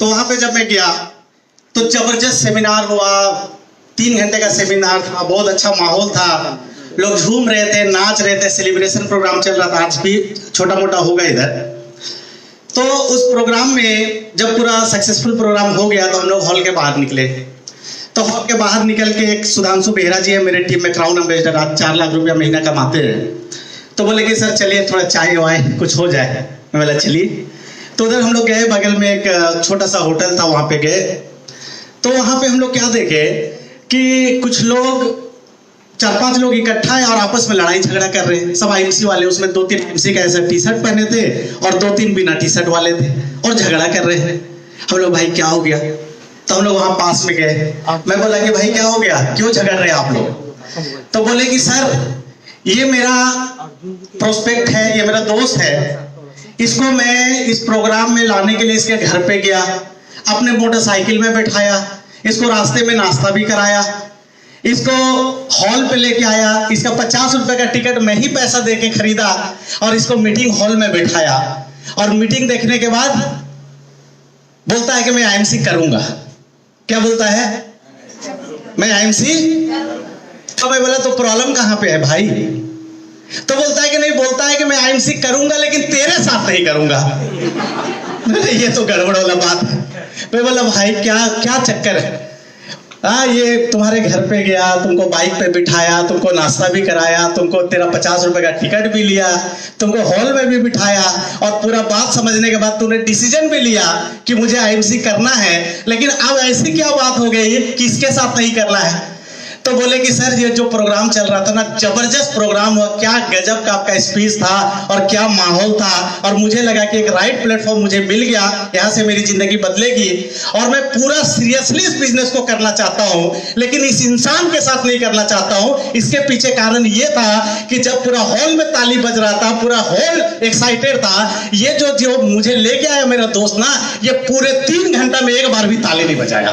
तो वहां पे जब मैं गया तो जबरदस्त सेमिनार हुआ, 3 घंटे का सेमिनार था, बहुत अच्छा माहौल था, लोग झूम रहे थे, नाच रहे थे, सेलिब्रेशन प्रोग्राम चल रहा था, आज भी छोटा मोटा होगा इधर। तो उस प्रोग्राम में जब पूरा सक्सेसफुल प्रोग्राम हो गया तो हम लोग हॉल के बाहर निकले। तो हॉल के बाहर निकल के एक सुधांशु बेहरा जी है मेरे टीम में, क्राउन एम्बेसडर, आज 4 लाख रुपया महीना कमाते हैं। तो बोले कि सर चलिए थोड़ा चाय वाय कुछ हो जाए। मैं बोला चलिए। तो उधर हम लोग गए, बगल में एक छोटा सा होटल था, वहाँ पे गए। तो वहाँ पे हम लोग क्या देखे कि कुछ लोग 4-5 लोग इकट्ठा है और आपस में लड़ाई झगड़ा कर रहे हैं। सब आईएमसी वाले, उसमें 2-3 आईएमसी का ऐसा टी-शर्ट पहने थे और 2-3 बिना टी-शर्ट वाले थे और झगड़ा कर रहे हैं। हम लोग भाई क्या हो गया? तो हम लोग वहाँ पास में गए। मैं बोला कि भाई क्या हो गया, क्यों झगड़ रहे हैं आप लोग? तो बोले कि सर ये मेरा प्रोस्पेक्ट है, ये मेरा दोस्त है, इसको मैं इस प्रोग्राम में लाने के लिए इसके घर पे गया, अपने मोटरसाइकिल में बैठाया, इसको रास्ते में नाश्ता भी कराया, इसको हॉल पे लेके आया, इसका 50 रुपए का टिकट मैं ही पैसा दे के खरीदा और इसको मीटिंग हॉल में बैठाया। और मीटिंग देखने के बाद बोलता है कि मैं आईएमसी करूंगा। क्या बोलता है? मैं आईएमसी। तो मैं बोला तो प्रॉब्लम कहां पे है भाई? तो बोलता है कि नहीं, बोलता है कि मैं आईएमसी करूंगा लेकिन तेरे साथ नहीं करूंगा। ये तो गड़बड़ वाला बात है। मैं बोला भाई क्या क्या चक्कर है? ये तुम्हारे घर पे गया, तुमको बाइक पे बिठाया, तुमको नाश्ता भी कराया, तुमको तेरा 50 रुपए का टिकट भी लिया, तुमको हॉल में भी बिठाया और पूरा बात समझने के बाद तूने डिसीजन भी लिया कि मुझे आईएमसी करना है, लेकिन अब ऐसी क्या बात हो गई कि इसके साथ नहीं करना है? तो बोले कि सर ये जो प्रोग्राम चल रहा था ना, जबरदस्त प्रोग्राम हुआ, क्या गजब का आपका स्पीच था और क्या माहौल था, और मुझे लगा कि एक राइट प्लेटफॉर्म मुझे मिल गया, यहाँ से मेरी जिंदगी बदलेगी और मैं पूरा सीरियसली इस बिजनेस को करना चाहता हूँ, लेकिन इस इंसान के साथ नहीं करना चाहता हूँ। इसके पीछे कारण ये था कि जब पूरा हॉल में ताली बज रहा था, पूरा हॉल एक्साइटेड था, ये जो मुझे लेके आया मेरा दोस्त ना, ये पूरे 3 घंटा में एक बार भी ताली नहीं बजाया।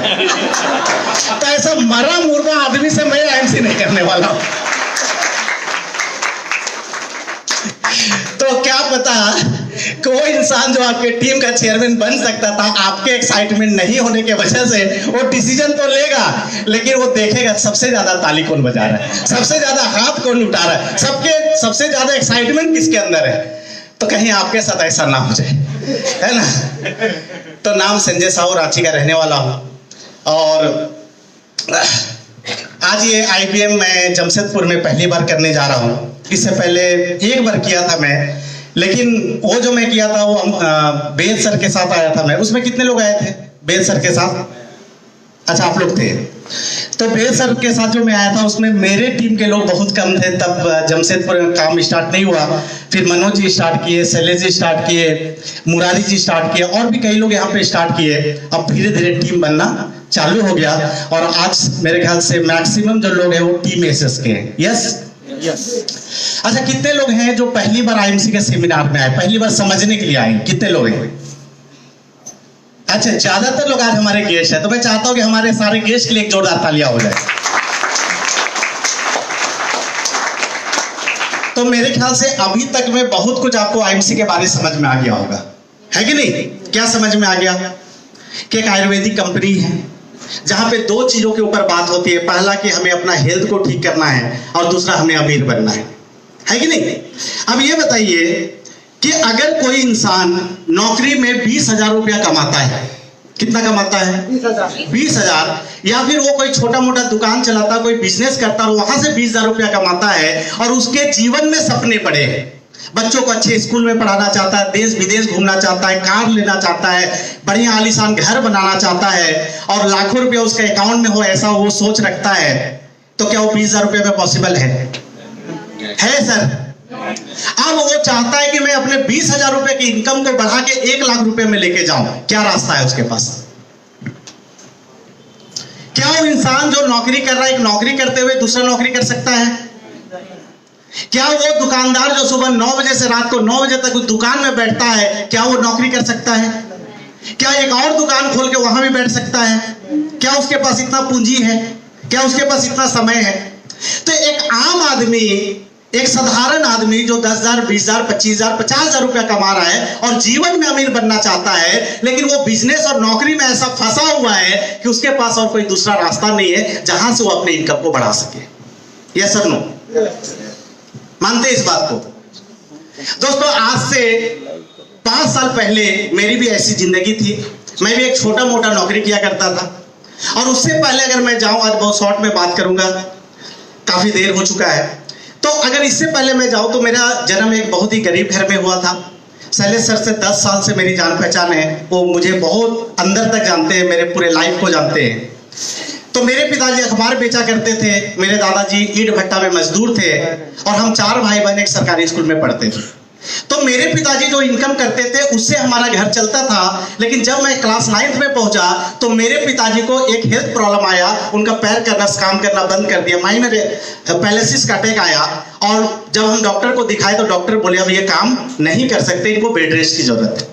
तो ऐसा मरा मुर्गा आदमी से मैं आईएमसी नहीं करने वाला हूं। तो क्या पता कोई इंसान जो आपके टीम का चेयरमैन बन सकता था, आपके एक्साइटमेंट नहीं होने के वजह से वो डिसीजन तो लेगा, लेकिन वो देखेगा सबसे ज्यादा ताली कौन बजा रहा है, सबसे ज्यादा हाथ कौन उठा रहा है, सबसे ज्यादा एक्साइटमेंट किसके अंदर है। तो कहीं आपके साथ ऐसा ना हो जाए, है ना। तो नाम संजय साहू, रांची का रहने वाला हूं और आज ये आईबीएम मैं जमशेदपुर में पहली बार करने जा रहा हूँ। इससे पहले एक बार किया था मैं, लेकिन वो जो मैं किया था वो बेल सर के साथ आया था मैं। उसमें कितने लोग आए थे बेल सर के साथ? अच्छा आप लोग थे। तो बेल सर के साथ जो मैं आया था उसमें मेरे टीम के लोग बहुत कम थे। तब जमशेदपुर में काम स्टार्ट नहीं हुआ, फिर मनोज जी स्टार्ट किए, शैलेश जी स्टार्ट किए, मुरारी जी स्टार्ट किए और भी कई लोग यहाँ पे स्टार्ट किए। अब धीरे धीरे टीम बनना चालू हो गया और आज मेरे ख्याल से मैक्सिमम जो लोग हैं वो टीम एसएस के हैं। यस। अच्छा कितने लोग हैं जो पहली बार आईएमसी के सेमिनार में आए, पहली बार समझने के लिए आए? कितने लोग हैं? अच्छा ज्यादातर लोग आज हमारे गेस्ट हैं, तो मैं चाहता हूं कि हमारे सारे गेस्ट के लिए एक जोरदार तालियां हो जाए। तो मेरे ख्याल से अभी तक में बहुत कुछ आपको आईएमसी के बारे में समझ में आ गया होगा, है कि नहीं? क्या समझ में आ गया? कि एक आयुर्वेदिक कंपनी है जहां पे 2 चीजों के ऊपर बात होती है। पहला कि हमें अपना हेल्थ को ठीक करना है और दूसरा हमें अमीर बनना है कि नहीं? अब ये बताइए कि अगर कोई इंसान नौकरी में 20,000 रुपया कमाता है, कितना कमाता है? 20,000, या फिर वो कोई छोटा मोटा दुकान चलाता, कोई बिजनेस करता और वहां से 20,000 रुपया कमाता है और उसके जीवन में सपने पड़े हैं, बच्चों को अच्छे स्कूल में पढ़ाना चाहता है, देश विदेश घूमना चाहता है, कार लेना चाहता है, बढ़िया आलीशान घर बनाना चाहता है और लाखों रुपया उसके अकाउंट में हो, ऐसा वो सोच रखता है, तो क्या वो 20,000 रुपये में पॉसिबल है सर? अब वो चाहता है कि मैं अपने 20,000 रुपए की इनकम को बढ़ा के 1 लाख रुपए में लेके जाऊं। क्या रास्ता है उसके पास? क्या वो इंसान जो नौकरी कर रहा है, एक नौकरी करते हुए दूसरा नौकरी कर सकता है? क्या वो दुकानदार जो सुबह 9 बजे से रात को 9 बजे तक उस दुकान में बैठता है, क्या वो नौकरी कर सकता है? क्या एक और दुकान खोल के वहां भी बैठ सकता है? क्या उसके पास इतना पूंजी है? क्या उसके पास इतना समय है? तो एक आम आदमी एक साधारण आदमी जो 10,000, 20,000, 25,000, 50,000 रुपया कमा रहा है और जीवन में अमीर बनना चाहता है, लेकिन वो बिजनेस और नौकरी में ऐसा फंसा हुआ है कि उसके पास और कोई दूसरा रास्ता नहीं है जहां से वो अपने इनकम को बढ़ा सके। Yes sir, no? मानते इस बात को? दोस्तों, आज से 5 साल पहले मेरी भी ऐसी जिंदगी थी। मैं भी एक छोटा मोटा नौकरी किया करता था, और उससे पहले अगर मैं जाऊं, आज बहुत शॉर्ट में बात करूंगा, काफी देर हो चुका है, तो अगर इससे पहले मैं जाऊं तो मेरा जन्म एक बहुत ही गरीब घर में हुआ था। शैलेश सर से 10 साल से मेरी जान पहचान है, वो मुझे बहुत अंदर तक जानते हैं, मेरे पूरे लाइफ को जानते हैं। तो मेरे पिताजी अखबार बेचा करते थे, मेरे दादाजी ईंट भट्टा में मजदूर थे, और हम 4 भाई बहन एक सरकारी स्कूल में पढ़ते थे। तो मेरे पिताजी जो इनकम करते थे उससे हमारा घर चलता था। लेकिन जब मैं क्लास 9th में पहुंचा तो मेरे पिताजी को एक हेल्थ प्रॉब्लम आया, उनका पैर करना काम करना बंद कर दिया, माइनर पैरालिसिस का अटैक आया। और जब हम डॉक्टर को दिखाए तो डॉक्टर बोले अब ये काम नहीं कर सकते, इनको बेड रेस्ट की जरूरत है।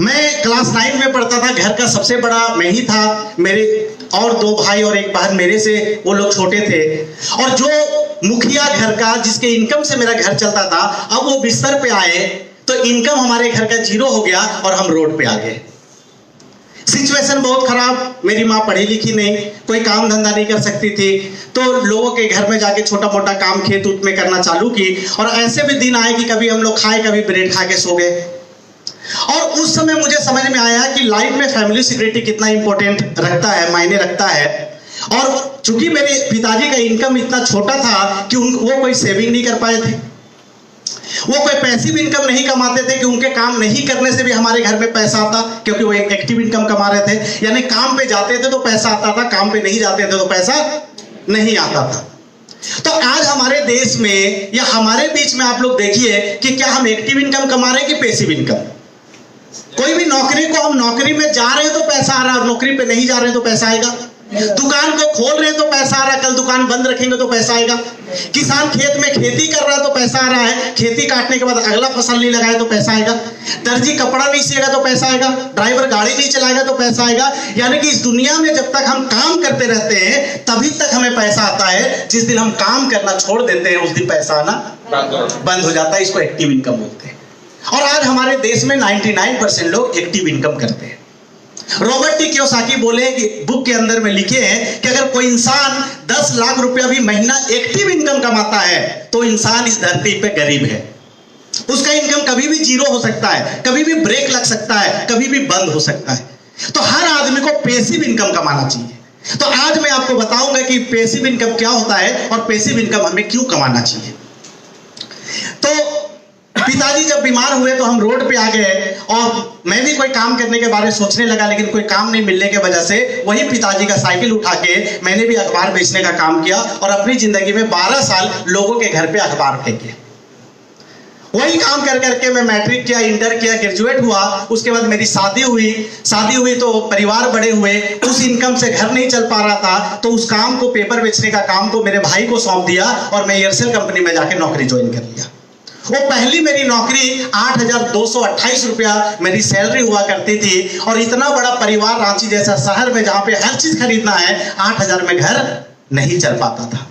मैं क्लास 9 में पढ़ता था, घर का सबसे बड़ा मैं ही था, मेरे और 2 भाई और एक बहन मेरे से वो लोग छोटे थे। और जो मुखिया घर का, जिसके इनकम से मेरा घर चलता था, अब वो बिस्तर पे आए तो इनकम हमारे घर का 0 हो गया और हम रोड पे आ गए। सिचुएशन बहुत खराब। मेरी माँ पढ़ी लिखी नहीं, कोई काम धंधा नहीं कर सकती थी, तो लोगों के घर में जाके छोटा मोटा काम खेत उत में करना चालू की। और ऐसे भी दिन आए कि कभी हम लोग खाए, कभी ब्रेड खा के सो गए। और उस समय मुझे समझ में आया कि लाइफ में फैमिली सिक्योरिटी कितना इंपॉर्टेंट रखता है, मायने रखता है। और चूंकि मेरे पिताजी का इनकम इतना छोटा था कि वो कोई सेविंग नहीं कर पाए थे, वो कोई पैसिव इनकम नहीं कमाते थे कि उनके काम नहीं करने से भी हमारे घर में पैसा आता, क्योंकि वो एक एक्टिव इनकम कमा रहे थे। यानी काम पे जाते थे तो पैसा आता था, काम पे नहीं जाते थे तो पैसा नहीं आता था। तो आज हमारे देश में या हमारे बीच में आप लोग देखिए कि क्या हम एक्टिव इनकम कमा रहे हैं कि पैसिव इनकम। कोई भी नौकरी को, हम नौकरी में जा रहे हैं तो पैसा आ रहा है, और नौकरी पे नहीं जा रहे हैं तो पैसा आएगा। दुकान को खोल रहे हैं तो पैसा आ रहा है, कल दुकान बंद रखेंगे तो पैसा आएगा। किसान खेत में खेती कर रहा है तो पैसा आ रहा है, खेती काटने के बाद अगला फसल नहीं लगाए तो पैसा आएगा। दर्जी कपड़ा नहीं सिएगा तो पैसा आएगा, ड्राइवर गाड़ी नहीं चलाएगा तो पैसा आएगा। यानी कि इस दुनिया में जब तक हम काम करते रहते हैं तभी तक हमें पैसा आता है। जिस दिन हम काम करना छोड़ देते हैं उस दिन पैसा आना बंद हो जाता है। इसको एक्टिव इनकम बोलते हैं। और आज हमारे देश में 99% लोग एक्टिव इनकम करते हैं। रॉबर्ट टी कियोसाकी बोले कि बुक के अंदर में लिखे हैं कि अगर कोई इंसान 10 लाख रुपया भी महीना एक्टिव इनकम कमाता है तो इंसान इस धरती पे गरीब है। उसका इनकम कभी भी 0 हो सकता है, कभी भी ब्रेक लग सकता है, कभी भी बंद हो सकता है। तो हर आदमी को पैसिव इनकम कमाना चाहिए। तो आज मैं आपको बताऊंगा कि पैसिव इनकम क्या होता है और पैसिव इनकम हमें क्यों कमाना चाहिए। तो पिताजी जब बीमार हुए तो हम रोड पे आ गए, और मैं भी कोई काम करने के बारे में सोचने लगा, लेकिन कोई काम नहीं मिलने की वजह से वही पिताजी का साइकिल उठा के मैंने भी अखबार बेचने का काम किया, और अपनी जिंदगी में 12 साल लोगों के घर पे अखबार फेंके। वही काम कर करके मैं मैट्रिक किया, इंटर किया, ग्रेजुएट हुआ। उसके बाद मेरी शादी हुई तो परिवार बड़े हुए, उस इनकम से घर नहीं चल पा रहा था, तो उस काम को, पेपर बेचने का काम को मेरे भाई को सौंप दिया, और मैं एयरसेल कंपनी में जाके नौकरी ज्वाइन कर लिया। वो पहली मेरी नौकरी 8,228 रुपया मेरी सैलरी हुआ करती थी। और इतना बड़ा परिवार, रांची जैसा शहर में जहाँ पे हर चीज खरीदना है, 8,000 में घर नहीं चल पाता था।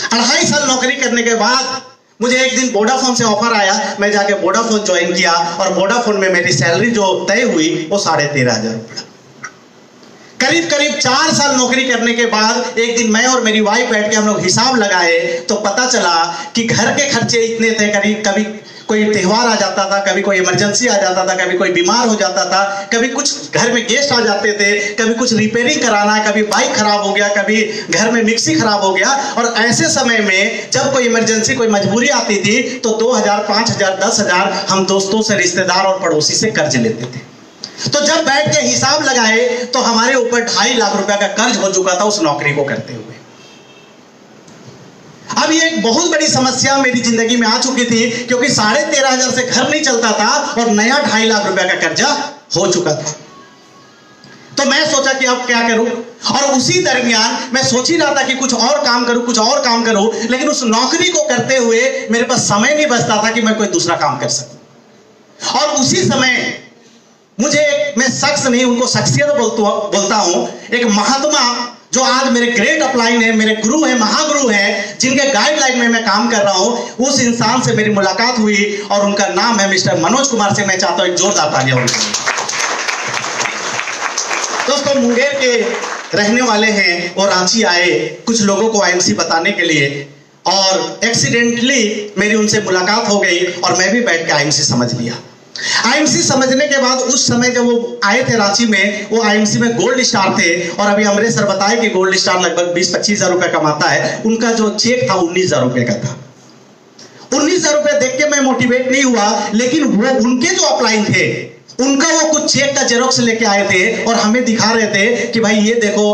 2.5 साल नौकरी करने के बाद मुझे एक दिन वोडाफोन से ऑफर आया, मैं जाके वोडाफोन ज्वाइन किया, और वोडाफोन में मेरी सैलरी जो तय हुई वो 13,500 रुपया। करीब 4 साल नौकरी करने के बाद एक दिन मैं और मेरी वाइफ बैठ के हम लोग हिसाब लगाए तो पता चला कि घर के खर्चे इतने थे। कभी कोई त्यौहार आ जाता था, कभी कोई इमरजेंसी आ जाता था, कभी कोई बीमार हो जाता था, कभी कुछ घर में गेस्ट आ जाते थे, कभी कुछ रिपेयरिंग कराना है, कभी बाइक खराब हो गया, कभी घर में मिक्सी खराब हो गया। और ऐसे समय में जब कोई इमरजेंसी, कोई मजबूरी आती थी तो 2,000, 5,000, 10,000 हम दोस्तों से, रिश्तेदार और पड़ोसी से कर्ज लेते थे। तो जब बैठ के हिसाब लगाए तो हमारे ऊपर 2.5 लाख रुपया का कर्ज हो चुका था उस नौकरी को करते हुए। अब ये एक बहुत बड़ी समस्या मेरी जिंदगी में आ चुकी थी, क्योंकि 13,500 से घर नहीं चलता था और नया 2.5 लाख रुपया का कर्जा हो चुका था। तो मैं सोचा कि अब क्या करूं, और उसी दरमियान मैं सोच ही रहा था कि कुछ और काम करूं, लेकिन उस नौकरी को करते हुए मेरे पास समय नहीं बचता था कि मैं कोई दूसरा काम कर सकूं। और उसी समय मुझे, मैं शख्स नहीं, उनको शख्सियत बोलता हूं, एक महात्मा जो आज मेरे ग्रेट अपलाइन है, मेरे गुरु है, महागुरु है, जिनके गाइडलाइन में मैं काम कर रहा हूं, उस इंसान से मेरी मुलाकात हुई और उनका नाम है मिस्टर मनोज कुमार से मैं चाहता हूं एक जोरदार तालियां हो। दोस्तों, मुंगेर के रहने वाले हैं और रांची आए कुछ लोगों को आईएमसी बताने के लिए, और एक्सीडेंटली मेरी उनसे मुलाकात हो गई और मैं भी बैठ के आईएमसी समझ लिया। आईएमसी समझने के बाद उस समय जब वो आए थे रांची में, वो आईएमसी में गोल्ड स्टार थे, और अभी अमरेश सर बताए कि गोल्ड स्टार लगभग 20-25 हज़ार रुपए कमाता है। उनका जो चेक था 19 हज़ार रुपए का था। 19 हज़ार रुपए देख के मैं मोटिवेट नहीं हुआ, लेकिन वो उनके जो अपलाइन थे उनका वो कुछ चेक का जेरोक्स लेके आए थे और हमें दिखा रहे थे कि भाई ये देखो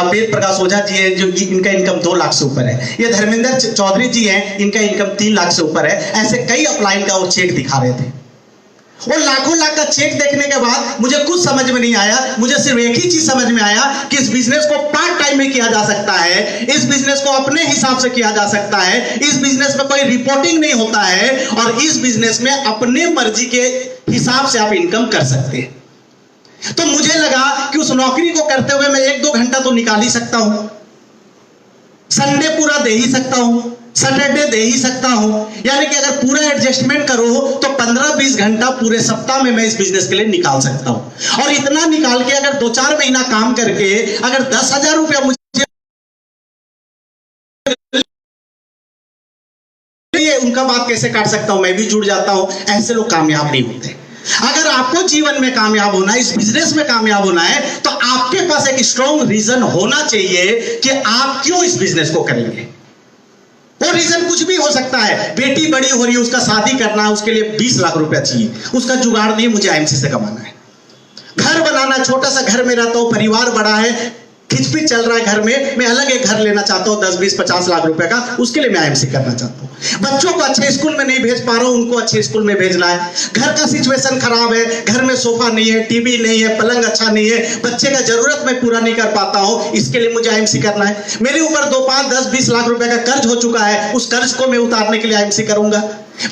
वेद प्रकाश ओझा जी हैं, जो इनका इनकम 2 लाख से ऊपर है, ये धर्मेंद्र चौधरी जी हैं, इनका इनकम 3 लाख से ऊपर है। ऐसे कई अपलाइन का वो चेक दिखा रहे थे। वो लाखों लाख का चेक देखने के बाद मुझे कुछ समझ में नहीं आया। मुझे सिर्फ एक ही चीज समझ में आया कि इस बिजनेस को पार्ट टाइम में किया जा सकता है, इस बिजनेस को अपने हिसाब से किया जा सकता है, इस बिजनेस में कोई रिपोर्टिंग नहीं होता है, और इस बिजनेस में अपने मर्जी के हिसाब से आप इनकम कर सकते हैं। तो मुझे लगा कि उस नौकरी को करते हुए मैं 1-2 घंटा तो निकाल ही सकता हूं, संडे पूरा दे ही सकता हूं, सैटरडे दे ही सकता हूं, यानी कि अगर पूरा एडजस्टमेंट करो तो 15-20 घंटा पूरे सप्ताह में मैं इस बिजनेस के लिए निकाल सकता हूं। और इतना निकाल के अगर 2-4 महीना काम करके अगर 10,000 रुपया मुझे उनका बात कैसे काट सकता हूं, मैं भी जुड़ जाता हूं। ऐसे लोग कामयाब नहीं होते। अगर आपको जीवन में कामयाब होना है, इस बिजनेस में कामयाब होना है, तो आपके पास एक स्ट्रॉन्ग रीजन होना चाहिए कि आप क्यों इस बिजनेस को करेंगे। वो रीजन कुछ भी हो सकता है। बेटी बड़ी हो रही है, उसका शादी करना है, उसके लिए 20 लाख रुपया चाहिए, उसका जुगाड़ नहीं, मुझे आईएमसी से कमाना है। घर बनाना, छोटा सा घर में रहता हूं, परिवार बड़ा है, खिचपिच चल रहा है घर में, मैं अलग एक घर लेना चाहता हूं 10-20-50 लाख रुपए का, उसके लिए मैं आईएमसी करना चाहता हूं। बच्चों को अच्छे स्कूल में नहीं भेज पा रहा हूं, उनको अच्छे स्कूल में भेजना है। घर का सिचुएशन खराब है, घर में सोफा नहीं है, टीवी नहीं है, पलंग अच्छा नहीं है, बच्चे का जरूरत मैं पूरा नहीं कर पाता हूं, इसके लिए मुझे आईएमसी करना है। मेरे ऊपर 2, 5, 10, 20 लाख रुपए का कर्ज हो चुका है, उस कर्ज को मैं उतारने के लिए आईएमसी करूंगा।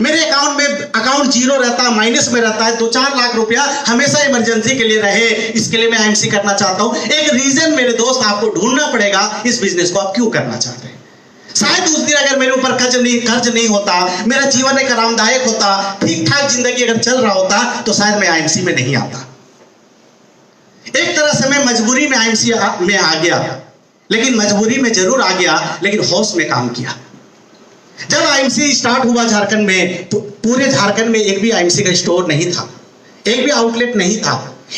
मेरे अकाउंट जीरो रहता है, माइनस में रहता है, 2-4 लाख रुपया हमेशा इमरजेंसी के लिए रहे, इसके लिए मैं आईएमसी करना चाहता हूं। एक रीजन मेरे दोस्त आपको ढूंढना पड़ेगा, इस बिजनेस को आप क्यों करना चाहते हैं। शायद उस दिन अगर मेरे ऊपर कर्ज नहीं होता, मेरा जीवन एक आरामदायक होता, ठीक ठाक जिंदगी अगर चल रहा होता, तो शायद मैं आईएमसी में नहीं आता। एक तरह से मैं मजबूरी में आईएमसी में आ गया, लेकिन मजबूरी में जरूर आ गया, लेकिन होश में काम किया। जब आईएमसी स्टार्ट हुआ झारखंड में, तो पूरे झारखंड में एक भी आईएमसी का स्टोर नहीं था, एक भी आउटलेट नहीं था,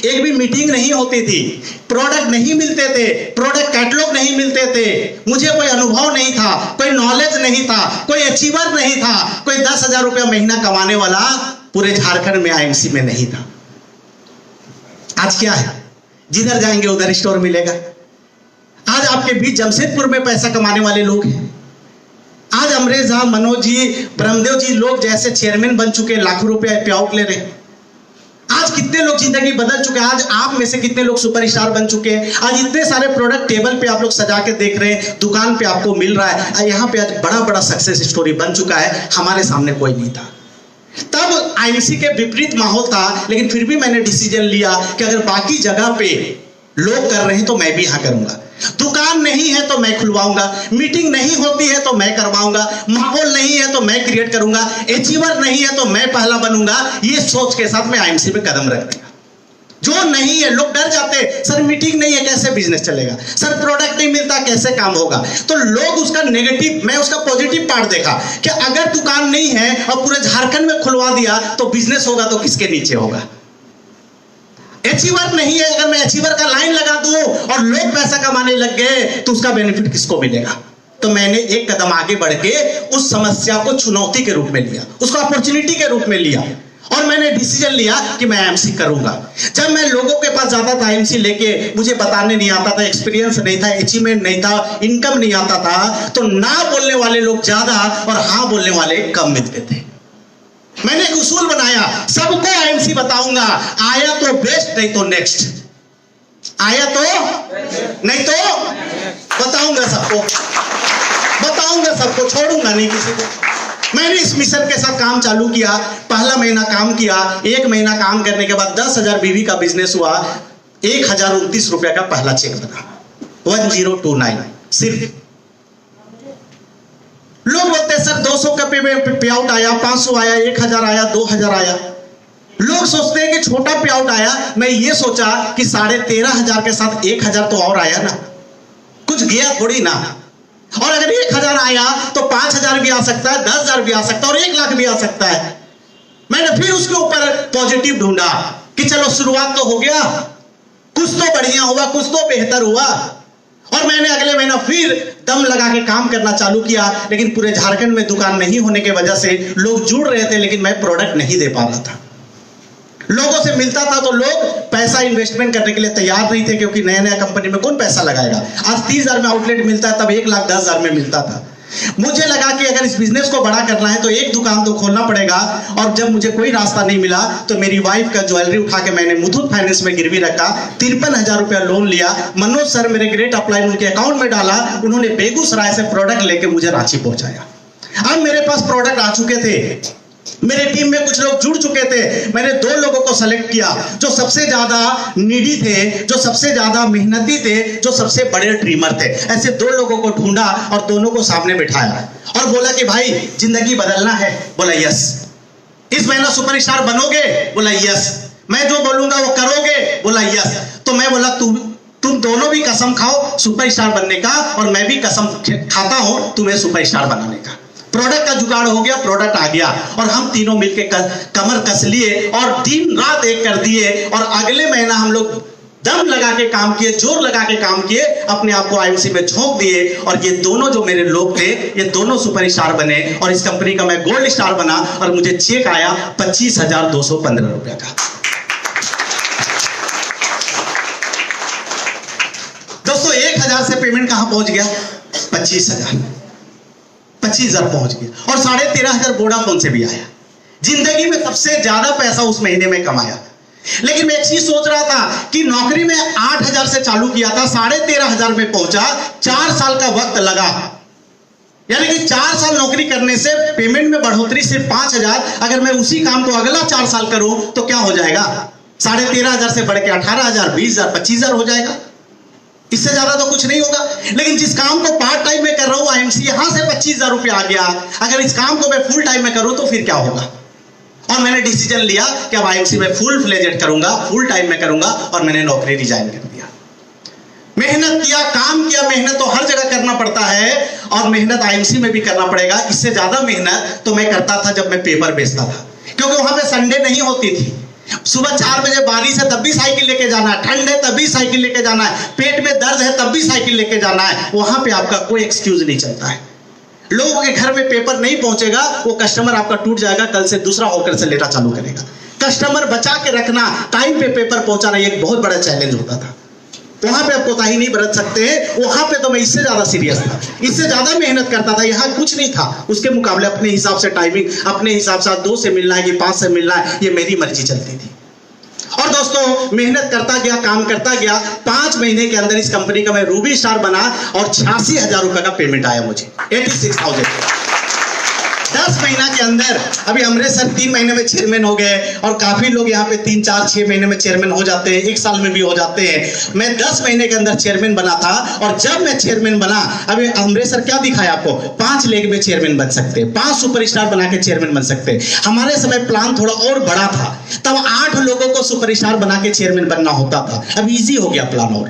एक भी मीटिंग नहीं होती थी, प्रोडक्ट नहीं मिलते थे, प्रोडक्ट कैटलॉग नहीं मिलते थे, मुझे कोई अनुभव नहीं था, कोई नॉलेज नहीं था, कोई अचीवर नहीं था, कोई 10,000 रुपया महीना कमाने वाला पूरे झारखंड में आईएमसी में नहीं था। आज क्या है, जिधर जाएंगे उधर स्टोर मिलेगा। आज आपके बीच जमशेदपुर में पैसा कमाने वाले लोग हैं। आज अमरेश झा, मनोज जी, ब्रह्मदेव जी लोग जैसे चेयरमैन बन चुके, लाखों रुपए पेआउट ले रहे। आज कितने लोग जिंदगी बदल चुके हैं। आज आप में से कितने लोग सुपरस्टार बन चुके हैं। आज इतने सारे प्रोडक्ट टेबल पे आप लोग सजा के देख रहे हैं, दुकान पे आपको मिल रहा है। यहाँ पे आज बड़ा बड़ा सक्सेस स्टोरी बन चुका है, हमारे सामने कोई नहीं था। तब आईएमसी के विपरीत माहौल था, लेकिन फिर भी मैंने डिसीजन लिया कि अगर बाकी जगह पे लोग कर रहे हैं तो मैं भी यहाँ करूंगा। दुकान नहीं है तो मैं खुलवाऊंगा, मीटिंग नहीं होती है तो मैं करवाऊंगा, माहौल नहीं है तो मैं क्रिएट करूंगा, अचीवर नहीं है तो मैं पहला बनूंगा। ये सोच के साथ मैं आईएमसी में कदम रख दिया। जो नहीं है, लोग डर जाते, सर मीटिंग नहीं है कैसे बिजनेस चलेगा, सर प्रोडक्ट नहीं मिलता कैसे काम होगा। तो लोग उसका नेगेटिव, मैं उसका पॉजिटिव पार्ट देखा कि अगर दुकान नहीं है और पूरे झारखंड में खुलवा दिया तो बिजनेस होगा तो किसके नीचे होगा। अचीवर नहीं है, अगर मैं अचीवर का लाइन लगा दूं और लोग पैसा कमाने लग गए तो उसका बेनिफिट किसको मिलेगा। तो मैंने एक कदम आगे बढ़ के उस समस्या को चुनौती के रूप में लिया, उसको अपॉर्चुनिटी के रूप में लिया, और मैंने डिसीजन लिया कि मैं आईएमसी करूंगा। जब मैं लोगों के पास जाता था आईएमसी लेके, मुझे बताने नहीं आता था, एक्सपीरियंस नहीं था, अचीवमेंट नहीं था, इनकम नहीं आता था, तो ना बोलने वाले लोग ज्यादा और हाँ बोलने वाले कम मिलते थे। मैंने एक उसूल बनाया, सबको आईएमसी बताऊंगा, आया तो बेस्ट, नहीं तो नेक्स्ट, आया तो नहीं तो बताऊंगा सबको, छोड़ूंगा नहीं किसी को। मैंने इस मिशन के साथ काम चालू किया। पहला महीना काम किया, 1 महीना काम करने के बाद 10,000 बीवी का बिजनेस हुआ, 1,029 रुपया का पहला चेक बना। 1029 सिर्फ। लोग बोलते हैं सर 200 का पे आउट आया, 500 आया, 1000 आया, 2000 आया। लोग सोचते हैं कि छोटा पे आउट आया। मैं ये सोचा कि 13,500 के साथ 1000 तो और आया ना, कुछ गया थोड़ी ना। और अगर 1000 आया तो 5000 भी आ सकता है, 10,000 भी आ सकता है और 1 लाख भी आ सकता है। मैंने फिर उसके ऊपर पॉजिटिव ढूंढा कि चलो शुरुआत तो हो गया, कुछ तो बढ़िया हुआ, कुछ तो बेहतर हुआ। और मैंने अगले महीना फिर दम लगा के काम करना चालू किया। लेकिन पूरे झारखंड में दुकान नहीं होने की वजह से लोग जुड़ रहे थे, लेकिन मैं प्रोडक्ट नहीं दे पा रहा था। लोगों से मिलता था तो लोग पैसा इन्वेस्टमेंट करने के लिए तैयार नहीं थे, क्योंकि नया नया कंपनी में कौन पैसा लगाएगा। आज 30,000 में आउटलेट मिलता है, तब 1,10,000 में मिलता था। मुझे लगा कि अगर इस बिजनेस को बड़ा करना है तो एक दुकान तो खोलना पड़ेगा। और जब मुझे कोई रास्ता नहीं मिला तो मेरी वाइफ का ज्वेलरी उठा के मैंने मुथूट फाइनेंस में गिरवी रखा, 53,000 रुपया लोन लिया। मनोज सर मेरे ग्रेट अपलाइन उनके अकाउंट में डाला, उन्होंने बेगूसराय से प्रोडक्ट लेके मुझे रांची पहुंचाया। अब मेरे पास प्रोडक्ट आ चुके थे, मेरे टीम में कुछ लोग जुड़ चुके थे। मैंने 2 लोगों को सेलेक्ट किया जो सबसे ज्यादा नीडी थे, जो सबसे ज्यादा मेहनती थे, जो सबसे बड़े ड्रीमर थे। ऐसे 2 लोगों को ढूंढा और दोनों को सामने बिठाया और बोला कि भाई जिंदगी बदलना है। बोला यस। इस महीना सुपरस्टार बनोगे? बोला यस। मैं जो बोलूंगा वो करोगे? बोला यस। तो मैं बोला तुम दोनों भी कसम खाओ सुपरस्टार बनने का, और मैं भी कसम खाता हूं तुम्हें सुपरस्टार बनाने का। प्रोडक्ट का जुगाड़ हो गया, प्रोडक्ट आ गया और हम तीनों मिलकर कमर कस लिए और दिन रात एक कर दिए। और अगले महीना हम लोग दम लगा के काम किए, जोर लगा के काम किए, अपने आप को आईएमसी में झोंक दिए। और ये दोनों जो मेरे लोग थे, ये दोनों सुपरस्टार बने और इस कंपनी का मैं गोल्ड स्टार बना। और मुझे चेक आया 25,215 रुपए का। दोस्तों 1,000 से पेमेंट कहां पहुंच गया? 25,000 पहुंच गया। और 13,500 वोडाफोन से भी आया। जिंदगी में सबसे ज्यादा पैसा उस महीने में कमाया। लेकिन मैं एक चीज सोच रहा था कि नौकरी में 8,000 से चालू किया था, 13,500 में पहुंचा। 4 साल का वक्त लगा, यानी कि 4 साल नौकरी करने से पेमेंट में बढ़ोतरी सिर्फ 5,000। अगर मैं उसी काम को अगला 4 साल करूं तो क्या हो जाएगा? 13,500 से बढ़ के 18,000, 20,000, 25,000 हो जाएगा। इससे ज्यादा तो कुछ नहीं होगा। लेकिन जिस काम को पार्ट टाइम में कर रहा हूं आईएमसी, यहां से 25,000 रुपया आ गया। अगर इस काम को मैं फुल टाइम में करूं तो फिर क्या होगा? और मैंने डिसीजन लिया कि अब आईएमसी में फुल फ्लेजेड करूंगा, फुल टाइम में करूंगा। और मैंने नौकरी रिजाइन कर दिया। मेहनत किया, काम किया। मेहनत तो हर जगह करना पड़ता है और मेहनत आईएमसी में भी करना पड़ेगा। इससे ज्यादा मेहनत तो मैं करता था जब मैं पेपर बेचता था, क्योंकि वहां पे संडे नहीं होती थी। सुबह 4 बजे बारिश है तब भी साइकिल लेके जाना है, ठंड है तब भी साइकिल लेके जाना है, पेट में दर्द है तब भी साइकिल लेके जाना है। वहां पे आपका कोई एक्सक्यूज नहीं चलता है। लोगों के घर में पेपर नहीं पहुंचेगा, वो कस्टमर आपका टूट जाएगा, कल से दूसरा होकर से लेना चालू करेगा। कस्टमर बचा के रखना, टाइम पे पेपर पहुंचाना, एक बहुत बड़ा चैलेंज होता था। वहां पे आप कोताही नहीं बरत सकते। वहां पे तो मैं इससे ज्यादा सीरियस था, इससे ज्यादा मेहनत करता था। यहाँ कुछ नहीं था, उसके मुकाबले अपने हिसाब से टाइमिंग, अपने हिसाब से 2 से मिलना है कि 5 से मिलना है, ये मेरी मर्जी चलती थी। और दोस्तों मेहनत करता गया, काम करता गया। 5 महीने के अंदर इस कंपनी का मैं रूबी स्टार बना और 86,000 रुपए का पेमेंट आया मुझे, 86,000। 10 महीना के अंदर। अभी अमरेश सर 3 महीने में चेयरमैन हो गए और काफी लोग यहाँ पे 3, 4, 6 महीने में चेयरमैन हो जाते हैं, 1 साल में भी हो जाते हैं। मैं 10 महीने के अंदर चेयरमैन बना था। और जब मैं चेयरमैन बना, अभी अमरेश सर क्या दिखाया आपको? 5 लेग में चेयरमैन बन सकते हैं, 5 सुपरस्टार बना के चेयरमैन बन सकते हैं। हमारे समय प्लान थोड़ा और बड़ा था, तब 8 लोगों को सुपरस्टार बना के चेयरमैन बनना होता था। अब इजी हो गया प्लान और।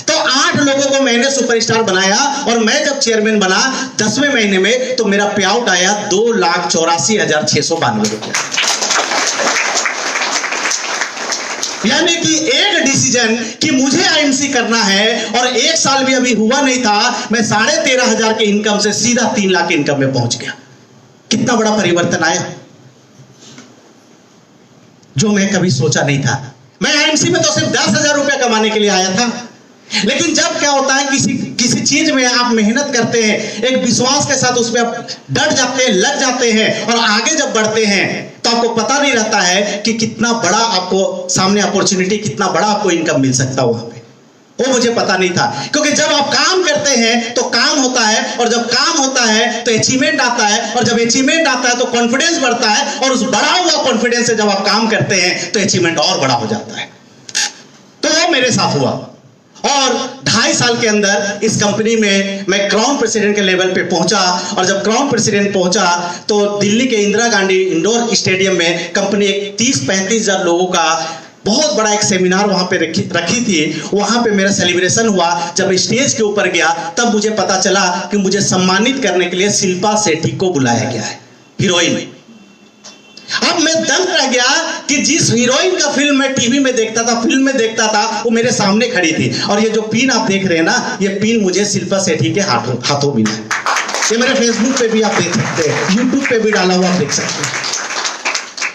तो 8 लोगों को मैंने सुपरस्टार बनाया और मैं जब चेयरमैन बना 10वें महीने में, तो मेरा पे आउट आया 2,84,692 रुपया। यानी कि एक डिसीजन कि मुझे आईएमसी करना है, और 1 साल भी अभी हुआ नहीं था, मैं 13,500 के इनकम से सीधा 3 लाख इनकम में पहुंच गया। कितना बड़ा परिवर्तन आया, जो मैं कभी सोचा नहीं था। मैं आईएमसी में तो सिर्फ 10,000 रुपया कमाने के लिए आया था। लेकिन जब क्या होता है, किसी चीज में आप मेहनत करते हैं, एक विश्वास के साथ उसमें आप डट जाते हैं, लग जाते हैं, और आगे जब बढ़ते हैं तो आपको पता नहीं रहता है कि कितना बड़ा आपको सामने अपॉर्चुनिटी, कितना बड़ा आपको इनकम मिल सकता है वहां पे। वो मुझे पता नहीं था, क्योंकि जब आप काम करते हैं तो काम होता है, और जब काम होता है तो अचीवमेंट आता है, और जब अचीवमेंट आता है तो कॉन्फिडेंस बढ़ता है, और उस बढ़ा हुआ कॉन्फिडेंस से जब आप काम करते हैं तो अचीवमेंट और बड़ा हो जाता है। तो वो मेरे साथ हुआ। और 2.5 साल के अंदर इस कंपनी में मैं क्राउन प्रेसिडेंट के लेवल पे पहुंचा। और जब क्राउन प्रेसिडेंट पहुंचा तो दिल्ली के इंदिरा गांधी इंडोर स्टेडियम में कंपनी एक 30-35 हजार लोगों का बहुत बड़ा एक सेमिनार वहां पे रखी थी। वहां पे मेरा सेलिब्रेशन हुआ। जब स्टेज के ऊपर गया तब मुझे पता चला कि मुझे सम्मानित करने के लिए शिल्पा शेट्टी को बुलाया गया है, हीरोइन। अब मैं दंग रह गया कि जिस हीरोइन का फिल्म मैं टीवी में देखता था, फिल्म में देखता था, वो मेरे सामने खड़ी थी। और ये जो पिन आप देख रहे हैं ना, ये पिन मुझे शिल्पा शेट्टी के हाथों मिला है। ये मेरे फेसबुक पे भी आप देख सकते हैं, यूट्यूब पे भी डाला हुआ आप देख सकते हैं।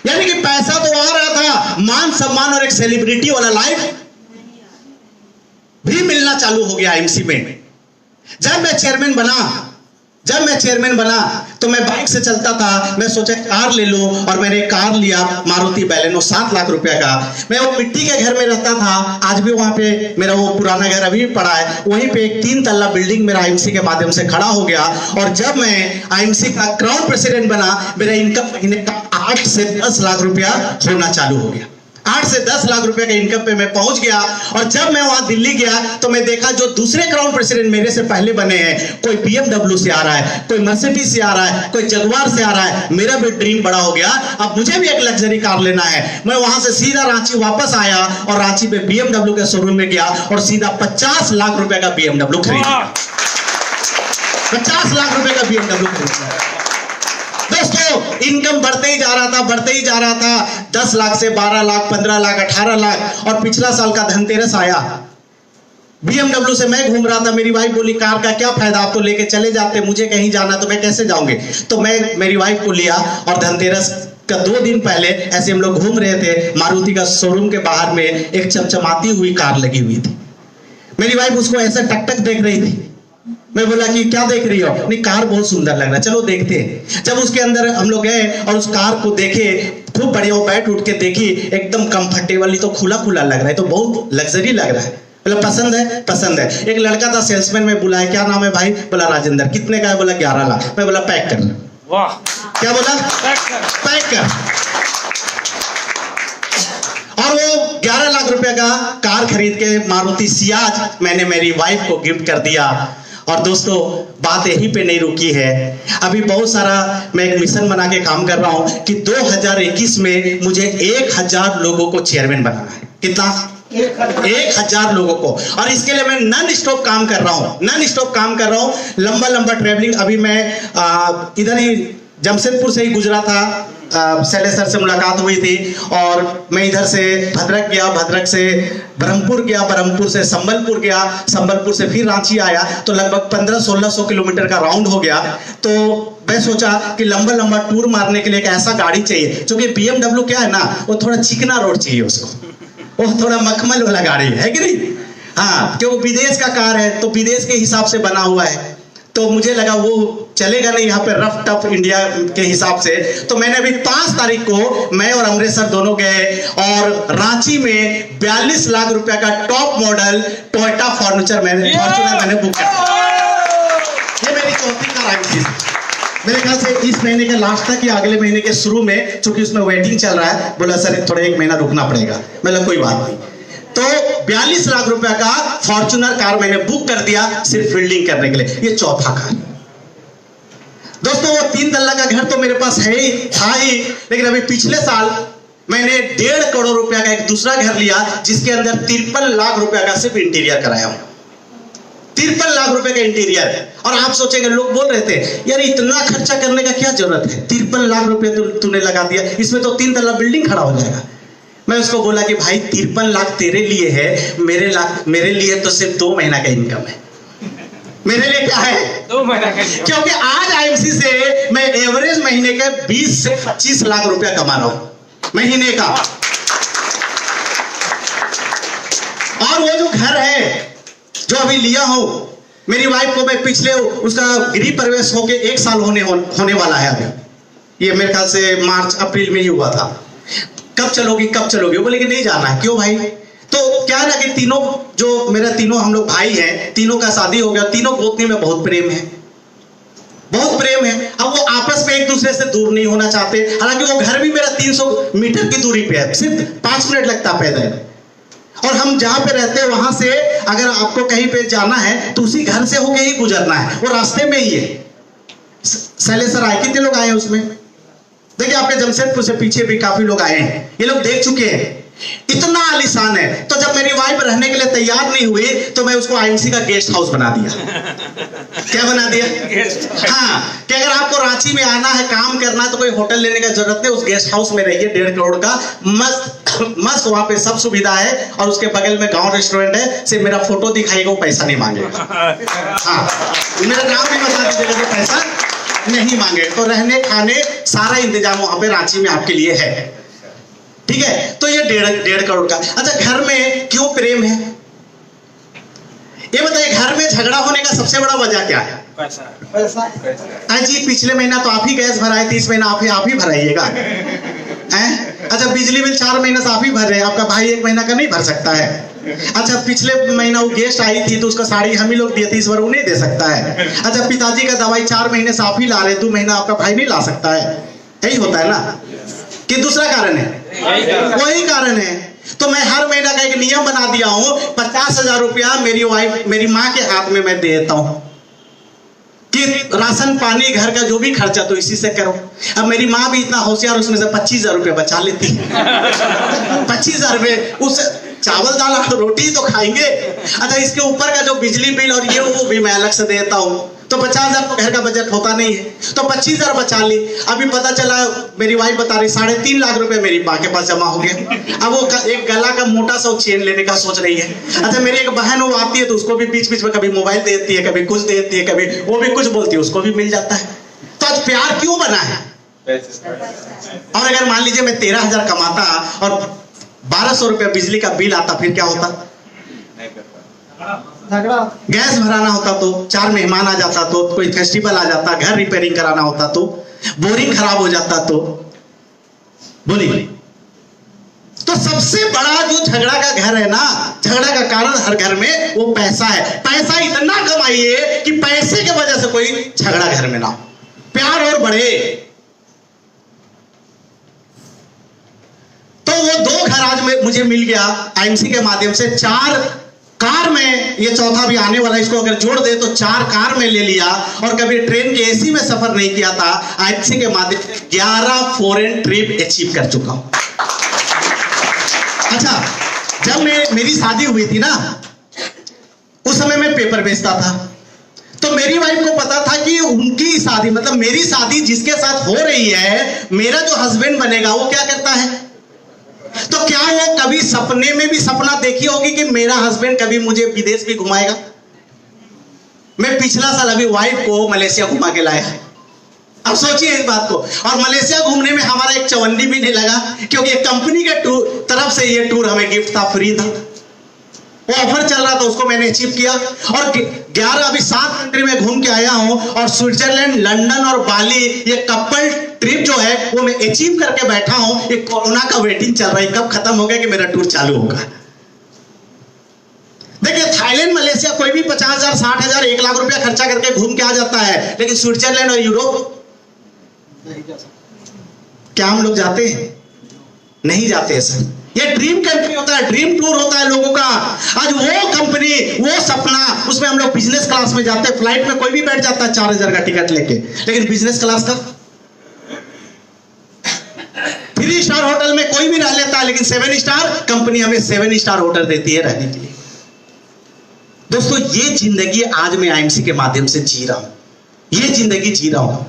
यानी कि पैसा तो आ रहा था, मान सम्मान और एक सेलिब्रिटी वाला लाइफ भी मिलना चालू हो गया आईएमसी में। जब मैं चेयरमैन बना तो मैं बाइक से चलता था। मैं सोचा कार ले लूं और मैंने कार लिया, मारुति बैलेनो 7 लाख रुपए का। मैं वो मिट्टी के घर में रहता था, आज भी वहां पे मेरा वो पुराना घर अभी भी पड़ा है। वहीं पे एक 3 तल्ला बिल्डिंग मेरा आईएमसी के माध्यम से खड़ा हो गया। और जब मैं आईएमसी का क्राउन प्रेसिडेंट बना, मेरा इनकम महीने का 8 से 10 लाख रुपया होना चालू हो गया। 8 से 10 लाख रुपए के इनकम पे मैं पहुंच गया। और जब मैं वहां दिल्ली गया तो मैं देखा जो दूसरे क्राउन प्रेसिडेंट मेरे से पहले बने हैं, कोई BMW से आ रहा है, कोई मर्सिडीज से आ रहा है, कोई जगुआर से आ रहा है। मेरा भी ड्रीम बड़ा हो गया, अब मुझे भी एक लग्जरी कार लेना है। मैं वहां से सीधा रांची वापस आया और रांची में BMW के शोरूम में गया और सीधा 50 लाख रुपए का BMW खरीदा। 50 लाख रुपए का BMW खरीदा। दोस्तों, इनकम बढ़ते ही जा रहा था। 10 लाख से 12 लाख, 15 लाख, 18 लाख। और पिछला साल का धनतेरस आया, BMW से मैं घूम रहा था। मेरी वाइफ बोली कार का क्या फायदा, आप तो लेके चले जाते, मुझे कहीं जाना तो मैं कैसे जाऊंगी। तो मैं मेरी वाइफ को लिया और धनतेरस का 2 दिन पहले ऐसे हम लोग घूम रहे थे। मारुति का शोरूम के बाहर में एक चमचमाती हुई कार लगी हुई थी। मेरी वाइफ उसको ऐसे टक टक देख रही थी। मैं बोला कि क्या देख रही हो? नहीं, कार बहुत सुंदर लग रहा है, चलो देखते हैं। जब उसके अंदर हम लोग गए और उस कार को देखे, खूब बढ़िया, वो बैठ उठ के देखी, एकदम कंफर्टेबल, तो खुला खुला लग रहा है, तो बहुत लग्जरी लग रहा है। बोला पसंद है? पसंद है। एक लड़का था सेल्समैन में, बुलाया, क्या नाम है भाई? बोला राजेंद्र। कितने का है? बोला 11 लाख। मैं बोला पैक कर। वाह, क्या बोला? पैक कर। और वो 11 लाख रुपए का कार खरीद के मारुति सियाज मैंने मेरी वाइफ को गिफ्ट कर दिया। और दोस्तों, बात यहीं पे नहीं रुकी है, अभी बहुत सारा मैं एक मिशन बना के काम कर रहा हूं कि 2021 में मुझे 1000 लोगों को चेयरमैन बनाना है। कितना? 1000 लोगों को। और इसके लिए मैं नॉन स्टॉप काम कर रहा हूं, लंबा ट्रैवलिंग। अभी मैं इधर ही जमशेदपुर से ही गुजरा था, शैलेश सर से मुलाकात हुई थी। और मैं इधर से भद्रक गया, भद्रक से ब्रह्मपुर गया, ब्रह्मपुर से संबलपुर गया, संबलपुर से फिर रांची आया। तो लगभग 1500-1600 किलोमीटर का राउंड हो गया। तो मैं सोचा कि लंबा टूर मारने के लिए एक ऐसा गाड़ी चाहिए, क्योंकि BMW क्या है ना, वो थोड़ा चिकना रोड चाहिए उसको, वो थोड़ा मखमल वाला गाड़ी है कि नहीं? हाँ, क्योंकि विदेश का कार है तो विदेश के हिसाब से बना हुआ है। तो मुझे लगा वो चलेगा नहीं यहाँ पे रफ टफ इंडिया के हिसाब से। तो मैंने अभी 5 तारीख को मैं और अमरेश सर दोनों गए और रांची में 42 लाख रुपया का टॉप मॉडल टोयोटा फॉर्च्यूनर मैंने बुक किया। ये मेरी चौथी कार आई थी। मेरे ख्याल से इस महीने के लास्ट तक या अगले महीने के शुरू में, चूंकि उसमें वेटिंग चल रहा है, बोला सर थोड़ा 1 महीना रुकना पड़ेगा। मतलब कोई बात नहीं। तो 42 लाख रुपया का फॉर्च्यूनर कार मैंने बुक कर दिया सिर्फ फील्डिंग करने के लिए। ये चौथा कार। दोस्तों, वो 3 तल्ला का घर तो मेरे पास है ही, था ही, लेकिन अभी पिछले साल मैंने 1.5 करोड़ रुपया का एक दूसरा घर लिया, जिसके अंदर 53 लाख रुपया का सिर्फ इंटीरियर कराया हूं। 53 लाख रुपए का इंटीरियर। और आप सोचेंगे, लोग बोल रहे थे यार इतना खर्चा करने का क्या जरूरत है, 53 लाख रुपए तूने लगा दिया, इसमें तो 3 तल्ला बिल्डिंग खड़ा हो जाएगा। मैं उसको बोला कि भाई 53 लाख तेरे लिए है, मेरे लिए तो सिर्फ 2 महीना का इनकम है। मेरे लिए क्या है? 2 महीना का। क्योंकि आज आईएमसी से मैं एवरेज महीने के 20 से 25 लाख रुपया कमा रहा हूं महीने का। और वो जो घर है जो अभी लिया हो, मेरी वाइफ को मैं पिछले उसका गृह प्रवेश होके 1 साल होने वाला है अभी। ये मेरे ख्याल से मार्च अप्रैल में ही हुआ था। कब चलोगी बोले कि नहीं जाना है। क्यों भाई? तो क्या है ना कि तीनों हम लोग भाई हैं, तीनों का शादी हो गया, तीनों गोतनी में बहुत प्रेम है। अब वो आपस में एक दूसरे से दूर नहीं होना चाहते। हालांकि वो घर भी मेरा 300 मीटर की दूरी पे है, सिर्फ 5 मिनट लगता पैदल। और हम जहाँ पे रहते हैं वहां से अगर आपको कहीं पे जाना है तो उसी घर से होके ही गुजरना है, वो रास्ते में ही है। शैलेश सर आए, कितने लोग आए हैं उसमें? देखिए आपके जमशेदपुर से पीछे भी काफी लोग आए हैं, ये लोग देख चुके हैं। इतना आलीशान है। तो जब मेरी वाइफ रहने के लिए तैयार नहीं हुई तो मैं उसको आईएमसी का गेस्ट हाउस बना दिया। क्या बना दिया? हाँ, कि अगर आपको रांची में आना है, काम करना है, तो कोई होटल लेने का जरूरत नहीं, उस गेस्ट हाउस में रहिए। 1.5 करोड़ का मस्त वहां पे सब सुविधा है, और उसके बगल में गांव रेस्टोरेंट है। सिर्फ मेरा फोटो दिखाएगा, वो पैसा नहीं मांगेगा। हाँ, मेरा नाम भी बता दीजिएगा कि पैसा नहीं मांगे। तो रहने खाने सारा इंतजाम वहां पे रांची में आपके लिए है। ठीक है, तो ये 1.5 करोड़ का। अच्छा, घर में क्यों प्रेम है ये बताइए? घर में झगड़ा होने का सबसे बड़ा वजह क्या है? पैसा। जी पिछले महीना तो आप ही गैस भराए थे, इस महीना आप ही भराइएगा। अच्छा, बिजली बिल 4 महीने से आप ही भर रहे हैं, आपका भाई 1 महीना का नहीं भर सकता है। अच्छा, पिछले महीना वो गेस्ट आई थी तो उसका साड़ी हम ही लोग दिए थे, इस बार वो नहीं दे सकता है। अच्छा, पिताजी का दवाई 4 महीने से आप ही ला रहे, 2 महीना आपका भाई नहीं ला सकता है। यही होता है ना, कि दूसरा कारण है? वही कारण है। तो मैं हर महीना का एक नियम बना दिया हूं, 50,000 रुपया मेरी माँ के हाथ में मैं दे देता हूं कि राशन पानी घर का जो भी खर्चा तो इसी से करो। अब मेरी माँ भी इतना होशियार, उसमें से 25,000 रुपये बचा लेती है। 25,000 रुपये उस चावल दाल रोटी तो खाएंगे। अच्छा, इसके ऊपर का जो बिजली बिल और ये वो भी मैं अलग से देता हूँ, तो 50,000 तो घर का बजट होता नहीं है, तो 25,000 बचा ली। अभी पता चला मेरी वाइफ बता रही 3.5 लाख रुपए मेरी माँ के पास जमा हो गया। अब वो एक गला का मोटा सा चेन लेने का सोच रही है। अच्छा, मेरी एक बहन वो आती है तो उसको भी बीच बीच में कभी मोबाइल दे देती है, कभी कुछ दे देती है, कभी वो भी कुछ बोलती है, उसको भी मिल जाता है। तो आज प्यार क्यों बना है? और अगर मान लीजिए मैं 13,000 कमाता और 1,200 रुपया बिजली का बिल आता, फिर क्या होता? गैस भराना होता तो, 4 मेहमान आ जाता तो, कोई फेस्टिवल आ जाता, घर रिपेयरिंग कराना होता तो, बोरिंग खराब हो जाता तो, बोलिए। तो सबसे बड़ा जो झगड़ा का घर है ना, झगड़ा का कारण हर घर में वो पैसा है। पैसा इतना कमाइए कि पैसे की वजह से कोई झगड़ा घर में ना हो, प्यार और बढ़े। तो वो 2 घर आज में मुझे मिल गया आईएमसी के माध्यम से। 4 कार में, ये चौथा भी आने वाला, इसको अगर जोड़ दे तो 4 कार में ले लिया। और कभी ट्रेन के एसी में सफर नहीं किया था, आईएमसी के माध्यम से 11 फॉरेन ट्रिप अचीव कर चुका हूं। अच्छा, जब मेरी शादी हुई थी ना, उस समय मैं पेपर बेचता था, तो मेरी वाइफ को पता था कि उनकी शादी, मतलब मेरी शादी जिसके साथ हो रही है, मेरा जो हस्बैंड बनेगा वो क्या करता है। तो क्या वो कभी सपने में भी सपना देखी होगी कि मेरा हस्बैंड कभी मुझे विदेश भी घुमाएगा? मैं पिछला साल अभी वाइफ को मलेशिया घुमा के लाया। अब सोचिए इस बात को। और मलेशिया घूमने में हमारा एक चवन्नी भी नहीं लगा, क्योंकि एक कंपनी के तरफ से ये टूर हमें गिफ्ट था, फ्री था। वो ऑफर चल रहा था, उसको मैंने अचीव किया। और 11 अभी 7 कंट्री में घूम के आया हूं। और स्विट्जरलैंड, लंदन और बाली, ये कपल ट्रिप जो है वो मैं अचीव करके बैठा हूं। ये कोरोना का वेटिंग चल रहा है, कब खत्म होगा कि मेरा टूर चालू होगा। देखिए, थाईलैंड, मलेशिया कोई भी 50,000, 60,000, 1 लाख रुपया खर्चा करके घूम के आ जाता है, लेकिन स्विट्जरलैंड और यूरोप क्या हम लोग जाते हैं? नहीं जाते सर। ये ड्रीम कंट्री होता है, ड्रीम टूर होता है लोगों का। आज वो कंपनी, वो सपना, उसमें हम लोग बिजनेस क्लास में जाते हैं। फ्लाइट में कोई भी बैठ जाता है 4,000 का टिकट लेके, लेकिन बिजनेस क्लास का 3 स्टार होटल में कोई भी रह लेता है, लेकिन 7 स्टार कंपनी हमें 7 स्टार होटल देती है रहने के लिए। दोस्तों, ये जिंदगी आज मैं आईएमसी के माध्यम से जी रहा हूं, ये जिंदगी जी रहा हूं।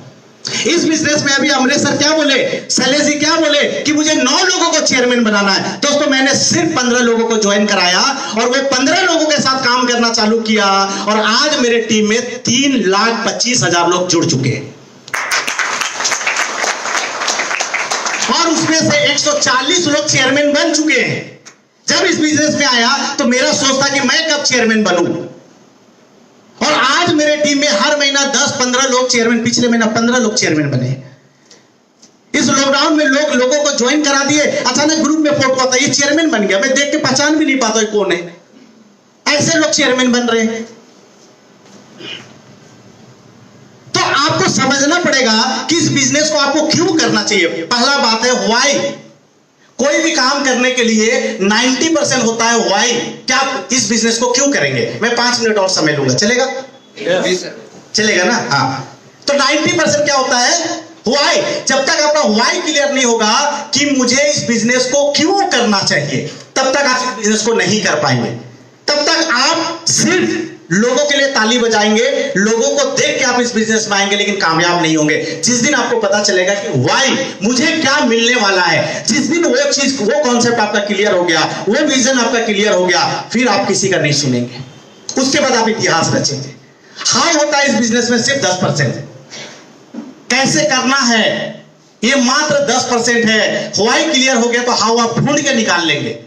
इस बिजनेस में अभी अमरेश सर क्या बोले, शैलेश जी क्या बोले कि मुझे 9 लोगों को चेयरमैन बनाना है। दोस्तों, मैंने सिर्फ 15 लोगों को ज्वाइन कराया और वो 15 लोगों के साथ काम करना चालू किया। और आज मेरे टीम में 3,25,000 लोग जुड़ चुके हैं। और उसमें से 140 लोग चेयरमैन बन चुके हैं। जब इस बिजनेस में आया तो मेरा सोच था कि मैं कब चेयरमैन बनूं। और आज मेरे टीम में हर महीना 10-15 लोग चेयरमैन, पिछले महीना 15 लोग चेयरमैन बने। इस लॉकडाउन में लोगों को ज्वाइन करा दिए। अचानक ग्रुप में फोटो आता है, ये चेयरमैन बन गया। मैं देख के पहचान भी नहीं पाता कौन है। ऐसे लोग चेयरमैन बन रहे हैं। तो आपको समझना पड़ेगा कि इस बिजनेस को आपको क्यों करना चाहिए। पहला बात है व्हाई। कोई भी काम करने के लिए 90% होता है व्हाई, क्या आप इस बिजनेस को क्यों करेंगे। मैं 5 मिनट और समय लूंगा, चलेगा? चलेगा ना? हाँ। तो 90% क्या होता है? व्हाई। जब तक आपका व्हाई क्लियर नहीं होगा कि मुझे इस बिजनेस को क्यों करना चाहिए, तब तक आप इस बिजनेस को नहीं कर पाएंगे। तब तक आप सिर्फ लोगों के लिए ताली बजाएंगे, लोगों को देख के आप इस बिजनेस में आएंगे, लेकिन कामयाब नहीं होंगे। जिस दिन आपको पता चलेगा कि व्हाई, मुझे क्या मिलने वाला है, जिस दिन वो चीज, वो कॉन्सेप्ट आपका क्लियर हो गया, वो विजन आपका क्लियर हो गया, फिर आप किसी का नहीं सुनेंगे। उसके बाद आप इतिहास रचेंगे। हाउ होता है इस बिजनेस में सिर्फ 10%। कैसे करना है ये मात्र 10% है। व्हाई क्लियर हो गया तो हाउ आप ढूंढ के निकाल लेंगे।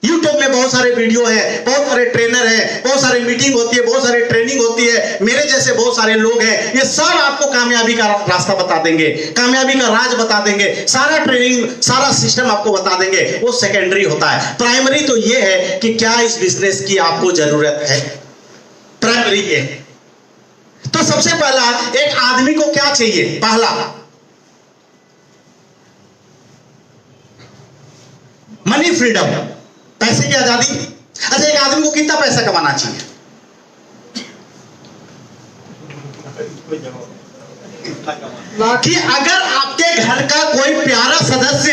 YouTube में बहुत सारे वीडियो है, बहुत सारे ट्रेनर है, बहुत सारे मीटिंग होती है, बहुत सारे ट्रेनिंग होती है, मेरे जैसे बहुत सारे लोग हैं, ये सब आपको कामयाबी का रास्ता बता देंगे, कामयाबी का राज बता देंगे, सारा ट्रेनिंग, सारा सिस्टम आपको बता देंगे। वो सेकेंडरी होता है। प्राइमरी तो ये है कि क्या इस बिजनेस की आपको जरूरत है, प्राइमरी ये है। तो सबसे पहला एक आदमी को क्या चाहिए? पहला मनी फ्रीडम, पैसे की आजादी। अच्छा, एक आदमी को कितना पैसा कमाना चाहिए? कि अगर आपके घर का कोई प्यारा सदस्य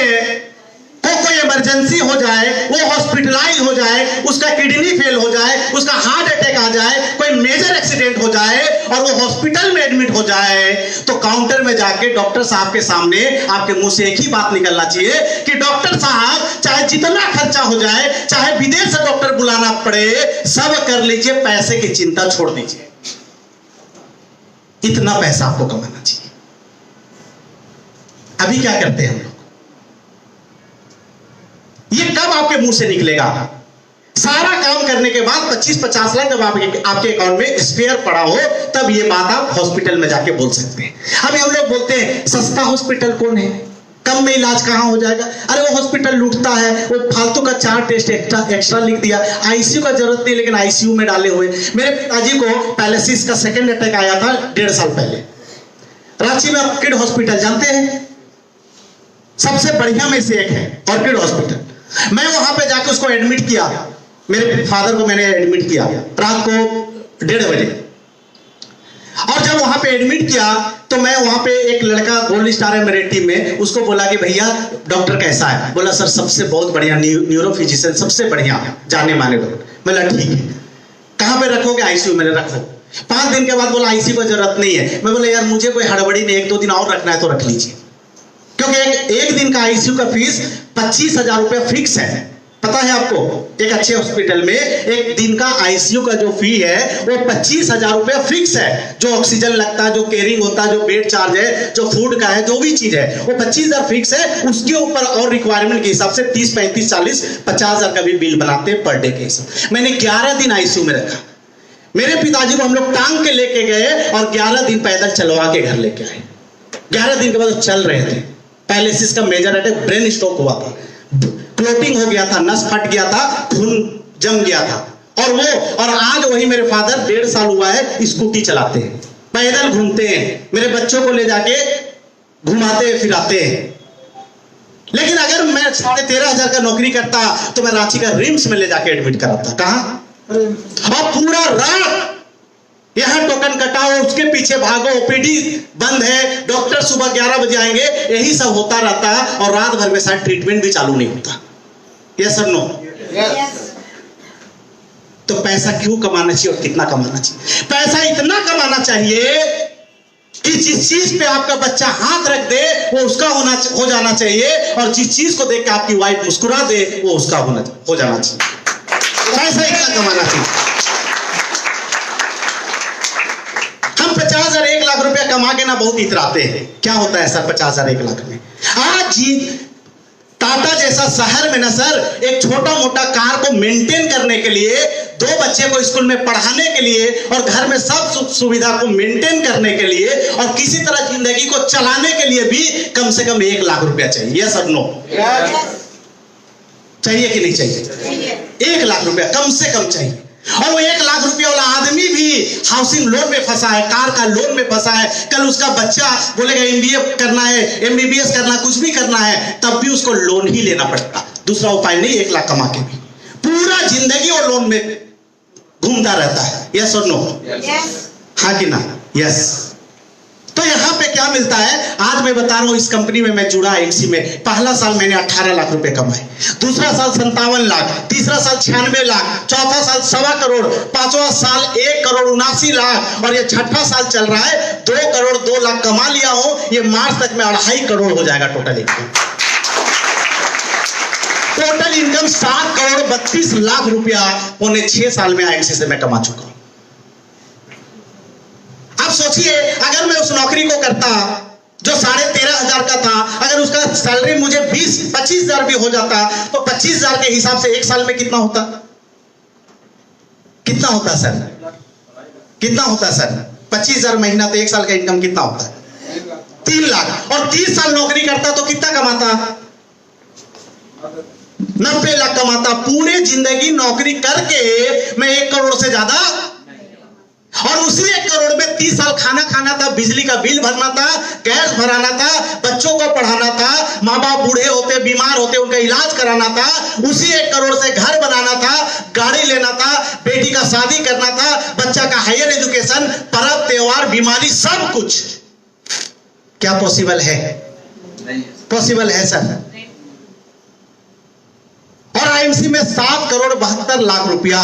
को कोई इमरजेंसी हो जाए, वो हॉस्पिटलाइज हो जाए, उसका किडनी फेल हो जाए, उसका हार्ट अटैक आ जाए, कोई मेजर एक्सीडेंट हो जाए और वो हॉस्पिटल में एडमिट हो जाए, तो काउंटर में जाके डॉक्टर साहब के सामने आपके मुंह से एक ही बात निकलना चाहिए कि डॉक्टर साहब, चाहे जितना खर्चा हो जाए, चाहे विदेश से डॉक्टर बुलाना पड़े, सब कर लीजिए, पैसे की चिंता छोड़ दीजिए। इतना पैसा आपको कमाना चाहिए। अभी क्या करते हैं हम लोग? ये कब आपके मुंह से निकलेगा? सारा काम करने के बाद 25-50 लाख जब आपके अकाउंट में स्पेयर पड़ा हो, तब ये बात आप हॉस्पिटल में जाके बोल सकते हैं। अभी हम लोग बोलते हैं सस्ता हॉस्पिटल कौन है, कम में इलाज कहां हो जाएगा। अरे वो हॉस्पिटल लूटता है, वो फालतू का 4 टेस्ट एक्स्ट्रा लिख दिया, आईसीयू का जरूरत नहीं, लेकिन आईसीयू में डाले हुए। मेरे पिताजी को पैरालिसिस का सेकेंड अटैक आया था 1.5 साल पहले। रांची में ऑर्किड हॉस्पिटल जानते हैं, सबसे बढ़िया में से एक है ऑर्किड हॉस्पिटल। मैं वहां पे जाके उसको एडमिट किया, मेरे फादर को मैंने एडमिट किया रात को 1:30 बजे। और जब वहां पे एडमिट किया तो मैं वहां पे एक लड़का गोल्ड स्टार है मेरे टीम में, उसको बोला कि भैया डॉक्टर कैसा है? बोला सर सबसे बहुत बढ़िया, न्यूरो फिजिशियन सबसे बढ़िया, जाने माने लोग। बोला ठीक है, कहां पे रखोगे? आईसीयू में रखो। 5 दिन के बाद बोला आईसीयू की जरूरत नहीं है। मैं बोला यार मुझे कोई हड़बड़ी नहीं, 1-2 दिन और रखना है तो रख लीजिए, क्योंकि एक दिन का आईसीयू का फीस 25,000 रुपया फिक्स है। पता है आपको, एक अच्छे हॉस्पिटल में एक दिन का आईसीयू का जो फी है वो 25,000 रुपया फिक्स है। जो ऑक्सीजन लगता है, जो केयरिंग होता है, जो बेड चार्ज है, जो फूड का है, जो भी चीज है, वो 25,000 फिक्स है। उसके ऊपर और रिक्वायरमेंट के हिसाब से 30, 35, 40, 50,000 का भी बिल बनाते हैं पर डे के हिसाब। मैंने 11 दिन आईसीयू में रखा। मेरे पिताजी को हम लोग टांग के लेके गए और 11 दिन पैदल चलवा के घर लेके आए। 11 दिन के बाद चल रहे थे। पैरालिसिस का मेजर अटैक, ब्रेन स्ट्रोक हुआ था, क्लोटिंग हो गया था, नस फट गया था, खून जम गया था। और आज वही मेरे फादर 1.5 साल हुआ है स्कूटी चलाते हैं, पैदल घूमते हैं, मेरे बच्चों को ले जाके घुमाते फिराते हैं। लेकिन अगर मैं 13,500 का नौकरी करता तो मैं रांची का रिम्स में ले जाके एडमिट कराता। कहां? और पूरा रात यहां टोकन कटाओ, उसके पीछे भागो, ओपीडी बंद है, डॉक्टर सुबह 11 बजे आएंगे, यही सब होता रहता और रात भर में शायद ट्रीटमेंट भी चालू नहीं होता। यस और नो? तो पैसा क्यों कमाना चाहिए और कितना कमाना चाहिए? पैसा इतना कमाना चाहिए कि जिस चीज पे आपका बच्चा हाथ रख दे वो उसका हो जाना चाहिए, और जिस चीज को देख के आपकी वाइफ मुस्कुरा दे वो उसका हो जाना चाहिए। पैसा इतना कमाना चाहिए। हम 50,000 1 लाख रुपया कमा के ना बहुत इतराते हैं। क्या होता है सर 50,000 1 लाख में? आज जी टाटा जैसा शहर में ना सर, एक छोटा मोटा कार को मेंटेन करने के लिए, 2 बच्चे को स्कूल में पढ़ाने के लिए, और घर में सब सुख सुविधा को मेंटेन करने के लिए, और किसी तरह जिंदगी को चलाने के लिए भी कम से कम 1 लाख रुपया चाहिए। यस और नो? चाहिए कि नहीं चाहिए? 1 लाख रुपया कम से कम चाहिए। और वो 1 लाख रुपया वाला आदमी भी हाउसिंग लोन में फंसा है, कार का लोन में फंसा है। कल उसका बच्चा बोलेगा MBA करना है, MBBS करना, कुछ भी करना है, तब भी उसको लोन ही लेना पड़ता। दूसरा उपाय नहीं, 1 लाख कमा के भी पूरा जिंदगी वो लोन में घूमता रहता है। यस और नो? हाँ कि ना? यस। तो यहाँ पे क्या मिलता है, आज मैं बता रहा हूँ, इस कंपनी में मैं जुड़ा IMC में। पहला साल मैंने 18 लाख रुपए कमाए, दूसरा साल 57 लाख, तीसरा साल 96 लाख, चौथा साल 1.25 करोड़, पांचवा साल 1 करोड़ 79 लाख, और ये छठा साल चल रहा है 2 करोड़ 2 लाख कमा लिया हूं। ये मार्च तक में 2.5 करोड़ हो जाएगा total income. Total income 7 crore 32 lakh रुपया पौने 6 साल में IMC से मैं कमा चुका हूं। आप सोचिए, अगर मैं उस नौकरी को करता जो 13,500 का था, अगर उसका सैलरी मुझे 20-25 हजार भी हो जाता, तो 25 हजार के हिसाब से 1 साल में कितना होता? कितना होता सर? कितना होता सर? 25 हजार महीना, तो 1 साल का इनकम कितना होता है? 3 लाख। और 30 साल नौकरी करता तो कितना कमाता? 90 लाख कमाता। पूरे जिंदगी नौकरी करके मैं 1 करोड़ से ज्यादा, और उसी 1 करोड़ में 30 साल खाना खाना था, बिजली का बिल भरना था, गैस भराना था, बच्चों को पढ़ाना था, माँ बाप बूढ़े होते बीमार होते उनका इलाज कराना था, उसी 1 करोड़ से घर बनाना था, गाड़ी लेना था, बेटी का शादी करना था, बच्चा का हायर एजुकेशन, पर्व त्योहार, बीमारी, सब कुछ। क्या पॉसिबल है? पॉसिबल है सर? और IMC में 7 करोड़ 72 लाख रुपया।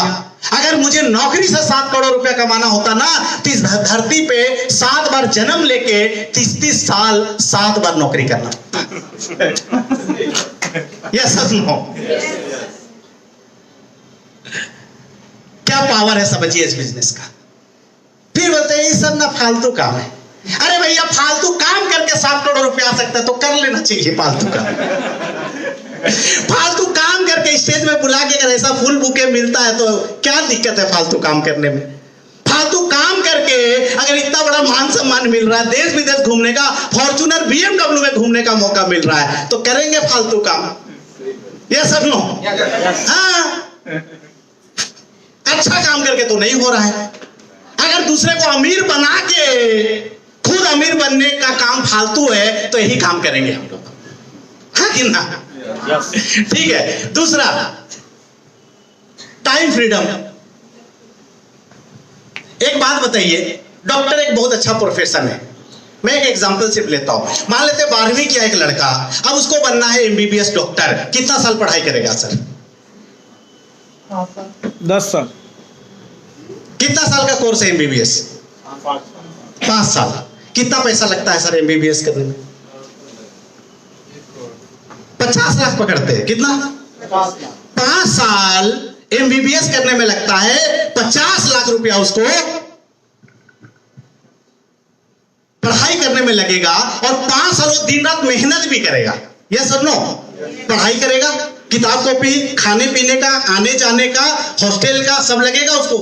अगर मुझे नौकरी से 7 करोड़ रुपया कमाना होता ना, तो इस धरती पे 7 बार जन्म लेके 30-30 साल 7 बार नौकरी करना। Yes sir no? क्या पावर है समझिए इस बिजनेस का। फिर बोलते हैं ये सब ना फालतू काम है। अरे भैया, फालतू काम करके 7 करोड़ रुपया आ सकता है तो कर लेना चाहिए फालतू काम। फालतू काम करके स्टेज में बुला के अगर ऐसा फुल बुके मिलता है तो क्या दिक्कत है फालतू काम करने में? फालतू काम करके अगर इतना बड़ा मान सम्मान मिल रहा है, देश विदेश घूमने का, फॉर्च्यूनर BMW में घूमने का मौका मिल रहा है, तो करेंगे फालतू काम? Yes sir no? हाँ, अच्छा काम करके तो नहीं हो रहा है। अगर दूसरे को अमीर बना के खुद अमीर बनने का काम फालतू है तो यही काम करेंगे हम लोग। हाँ कि ना? ठीक है। दूसरा, टाइम फ्रीडम। एक बात बताइए, डॉक्टर एक बहुत अच्छा प्रोफेशन है। मैं एक एग्जांपल सिर्फ लेता हूं। मान लेते 12वीं किया एक लड़का, अब उसको बनना है MBBS डॉक्टर। कितना साल पढ़ाई करेगा सर? 10 साल। कितना साल का कोर्स है MBBS? 5 साल। कितना पैसा लगता है सर MBBS करने में? 50 लाख पकड़ते हैं। कितना? 5 साल MBBS करने में लगता है 50 लाख रुपया उसको पढ़ाई करने में लगेगा, और 5 साल वो दिन रात मेहनत भी करेगा। यस और नो? पढ़ाई करेगा, किताब कॉपी, खाने पीने का, आने जाने का, हॉस्टल का, सब लगेगा उसको।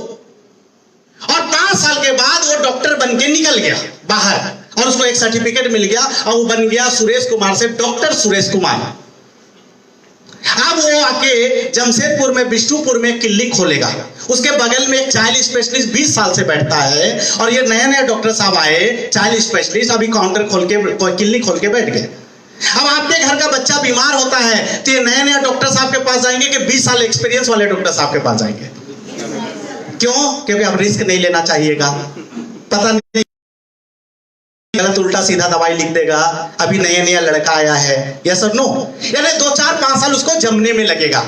और 5 साल के बाद वो डॉक्टर बन के निकल गया बाहर, और उसको एक सर्टिफिकेट मिल गया, और वो बन गया सुरेश कुमार से डॉक्टर सुरेश कुमार। अब वो आके जमशेदपुर में, बिष्णुपुर में क्लिनिक खोलेगा। उसके बगल में एक चाइल्ड स्पेशलिस्ट 20 साल से बैठता है, और ये नए नए डॉक्टर साहब आए चाइल्ड स्पेशलिस्ट, अभी काउंटर खोल के क्लिनिक खोल के बैठ गए। अब आपके घर का बच्चा बीमार होता है तो ये नए नए डॉक्टर साहब के पास जाएंगे कि 20 साल एक्सपीरियंस वाले डॉक्टर साहब के पास जाएंगे? क्यों? क्योंकि अब रिस्क नहीं लेना चाहिएगा। पता नहीं गलत उल्टा सीधा दवाई लिख देगा, अभी नया नया लड़का आया है। यस और नो? यानी 2-4-5 साल उसको जमने में लगेगा,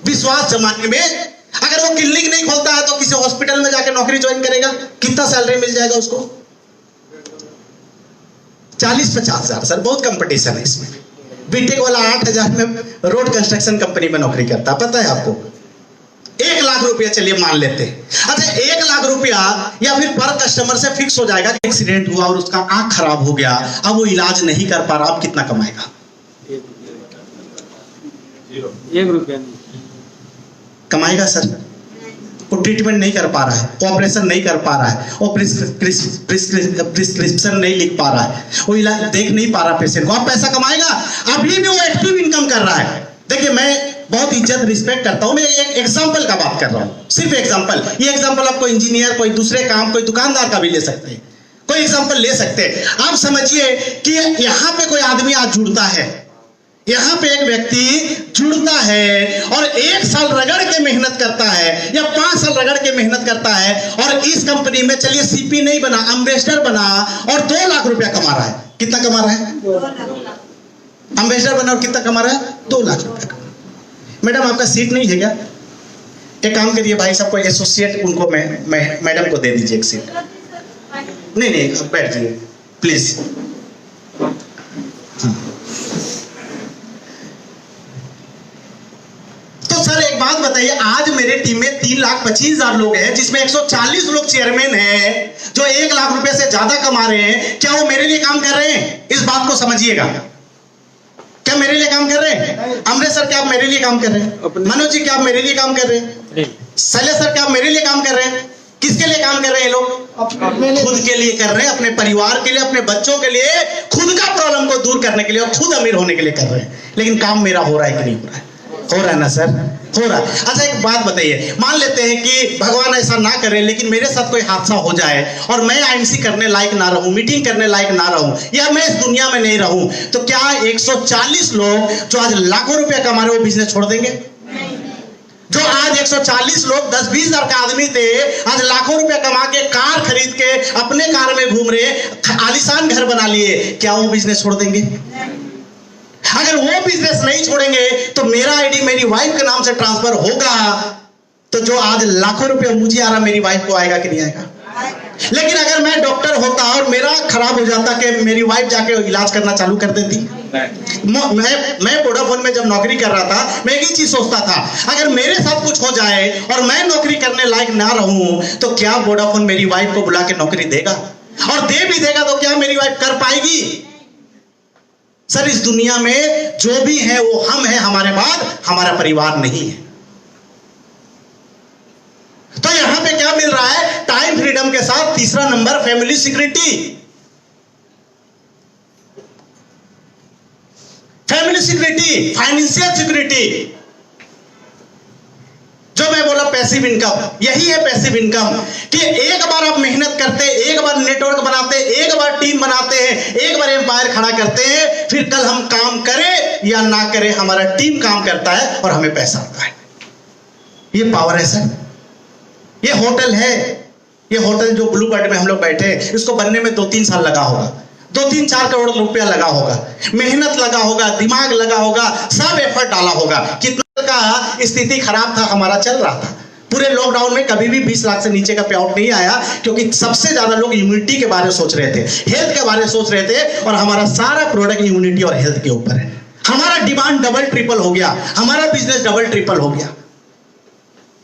विश्वास जमाने में। अगर वो क्लिनिक नहीं खोलता है तो किसी हॉस्पिटल में जाकर नौकरी ज्वाइन करेगा, कितना सैलरी मिल जाएगा उसको? 40-50 हजार। सर बहुत कंपटीशन है इसमें। बीटेक वाला 8,000 में रोड कंस्ट्रक्शन कंपनी में नौकरी करता, पता है आपको? 1 लाख रुपया चलिए मान लेते हैं। अच्छा, 1 लाख रुपया या फिर पर कस्टमर से फिक्स हो जाएगा। एक्सीडेंट हुआ और उसका आंख खराब हो गया, अब वो इलाज नहीं कर पा रहा, अब कितना कमाएगा? 1 रुपया नहीं कमाएगा सर। वो ट्रीटमेंट नहीं कर पा रहा है, ऑपरेशन नहीं कर पा रहा है, वो प्रिस्क्रिप्शन नहीं लिख पा रहा है, वो इलाज देख नहीं पा रहा पेशेंट को, अब पैसा कमाएगा? अभी भी वो एक्टिव इनकम कर रहा है। देखिए, मैं बहुत इज्जत रिस्पेक्ट करता हूँ। मैं एक एग्जाम्पल का बात कर रहा हूँ, सिर्फ एग्जाम्पल। ये एग्जाम्पल आप कोई इंजीनियर, कोई दूसरे काम, कोई दुकानदार का भी ले सकते हैं, कोई एग्जाम्पल ले सकते हैं। आप समझिए कि यहाँ पे कोई आदमी आज जुड़ता है, यहाँ पे एक व्यक्ति जुड़ता है और 1 साल रगड़ के मेहनत करता है या 5 साल रगड़ के मेहनत करता है और इस कंपनी में चलिए सीपी नहीं बना, एम्बेसडर बना और 2 लाख रुपया कमा रहा है। कितना कमा रहा है? एम्बेसडर बना और कितना कमा रहा है? 2 लाख रुपया। मैडम आपका सीट नहीं है क्या? एक काम करिए भाई साहब, कोई एसोसिएट उनको मैडम को दे दीजिए एक सीट। नहीं अब बैठ जाइए प्लीज। तो सर एक बात बताइए, आज मेरे टीम में 3,25,000 लोग हैं, जिसमें 140 लोग चेयरमैन हैं जो 1 लाख रुपए से ज्यादा कमा रहे हैं। क्या वो मेरे लिए काम कर रहे हैं? इस बात को समझिएगा। क्या मेरे लिए काम कर रहे हैं? अमृत सर क्या आप मेरे लिए काम कर रहे हैं? मनोज जी क्या आप मेरे लिए काम कर रहे हैं? शैलेश सर क्या आप मेरे लिए काम कर रहे हैं? किसके लिए काम कर रहे हैं लोग? खुद के लिए कर रहे हैं, अपने परिवार के लिए, अपने बच्चों के लिए, खुद का प्रॉब्लम को दूर करने के लिए और खुद अमीर होने के लिए कर रहे हैं। लेकिन काम मेरा हो रहा है कि नहीं हो रहा है? हो रहा है ना सर? हो रहा है। अच्छा एक बात बताइए, मान लेते हैं कि भगवान ऐसा ना करे लेकिन मेरे साथ कोई हादसा हो जाए और मैं आईएमसी करने लायक ना रहूं, मीटिंग करने लायक ना रहूं, या मैं इस दुनिया में नहीं रहूं, तो क्या 140 लोग जो आज लाखों रुपया कमा रहे वो बिजनेस छोड़ देंगे? जो आज 140 लोग 10-20 हजार का आदमी थे, आज लाखों रुपया कमा के कार खरीद के अपने कार में घूम रहे, आलीशान घर बना लिए, क्या वो बिजनेस छोड़ देंगे? अगर वो बिजनेस नहीं छोड़ेंगे तो मेरा आईडी मेरी वाइफ के नाम से ट्रांसफर होगा, तो जो आज लाखों रुपया मुझे आ रहा मेरी वाइफ को आएगा कि नहीं आएगा? लेकिन अगर मैं डॉक्टर होता और मेरा खराब हो जाता कि मेरी वाइफ जाके इलाज करना चालू कर देती। मैं वोडाफोन में जब नौकरी कर रहा था, मैं एक ही चीज सोचता था, अगर मेरे साथ कुछ हो जाए और मैं नौकरी करने लायक ना रहूं तो क्या वोडाफोन मेरी वाइफ को बुला के नौकरी देगा? और दे भी देगा तो क्या मेरी वाइफ कर पाएगी? सर इस दुनिया में जो भी है वो हम हैं, हमारे बाद हमारा परिवार नहीं है। तो यहां पे क्या मिल रहा है? टाइम फ्रीडम के साथ तीसरा number family security. Family security, financial security. जो मैं बोला पैसिव इनकम, यही है पैसिव इनकम कि एक बार आप मेहनत करते, एक बार नेटवर्क बनाते, एक बार टीम बनाते हैं, एक बार एम्पायर खड़ा करते हैं, फिर कल हम काम करें या ना करें हमारा टीम काम करता है और हमें पैसा आता है। ये पावर है सर। ये होटल है, ये होटल जो ब्लू बर्ड में हम लोग बैठे हैं, इसको बनने में 2-3 साल लगा होगा, 2-3-4 करोड़ रुपया लगा होगा, मेहनत लगा होगा, दिमाग लगा होगा, सब एफर्ट डाला होगा। कितना का स्थिति खराब था, हमारा चल रहा था। पूरे लॉकडाउन में कभी भी 20 लाख से नीचे का पे आउट नहीं आया, क्योंकि सबसे ज्यादा लोग इम्यूनिटी के बारे में सोच रहे थे, हेल्थ के बारे में सोच रहे थे, और हमारा सारा प्रोडक्ट इम्यूनिटी और हेल्थ के ऊपर है। हमारा डिमांड डबल ट्रिपल हो गया, हमारा बिजनेस डबल ट्रिपल हो गया।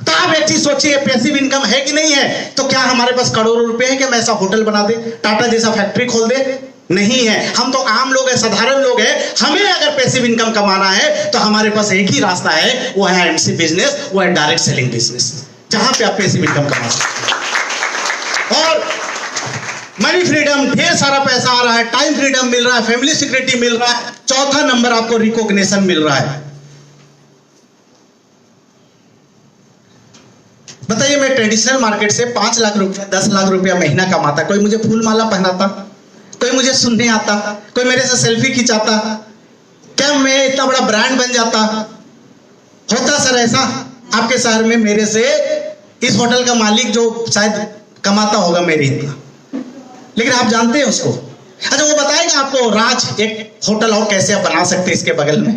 तो आप एक चीज सोचिए, पैसिव इनकम है कि नहीं है? तो क्या हमारे पास करोड़ों रुपए है कि हम ऐसा होटल बना दे, टाटा जैसा फैक्ट्री खोल दे? नहीं है। हम तो आम लोग हैं, साधारण लोग हैं। हमें अगर पैसिव इनकम कमाना है तो हमारे पास एक ही रास्ता है, वो है एमसी बिजनेस, वो है डायरेक्ट सेलिंग बिजनेस, जहां पे आप पैसिव इनकम कमा सकते हैं। और मनी फ्रीडम, ढेर सारा पैसा आ रहा है, टाइम फ्रीडम मिल रहा है, फैमिली सिक्योरिटी मिल रहा है, चौथा नंबर आपको रिकॉग्निशन मिल रहा है। बताइए, मैं ट्रेडिशनल मार्केट से 5 लाख रुपया 10 लाख रुपया महीना कमाता, कोई मुझे फूल माला पहनाता, कोई मुझे सुनने आता, कोई मेरे से सेल्फी खिंचाता, क्या मैं इतना बड़ा ब्रांड बन जाता? होता सर ऐसा आपके शहर में? मेरे से इस होटल का मालिक जो शायद कमाता होगा मेरे इतना, लेकिन आप जानते हैं उसको? अच्छा, वो बताएगा आपको राज एक होटल और कैसे आप बना सकते हैं। इसके बगल में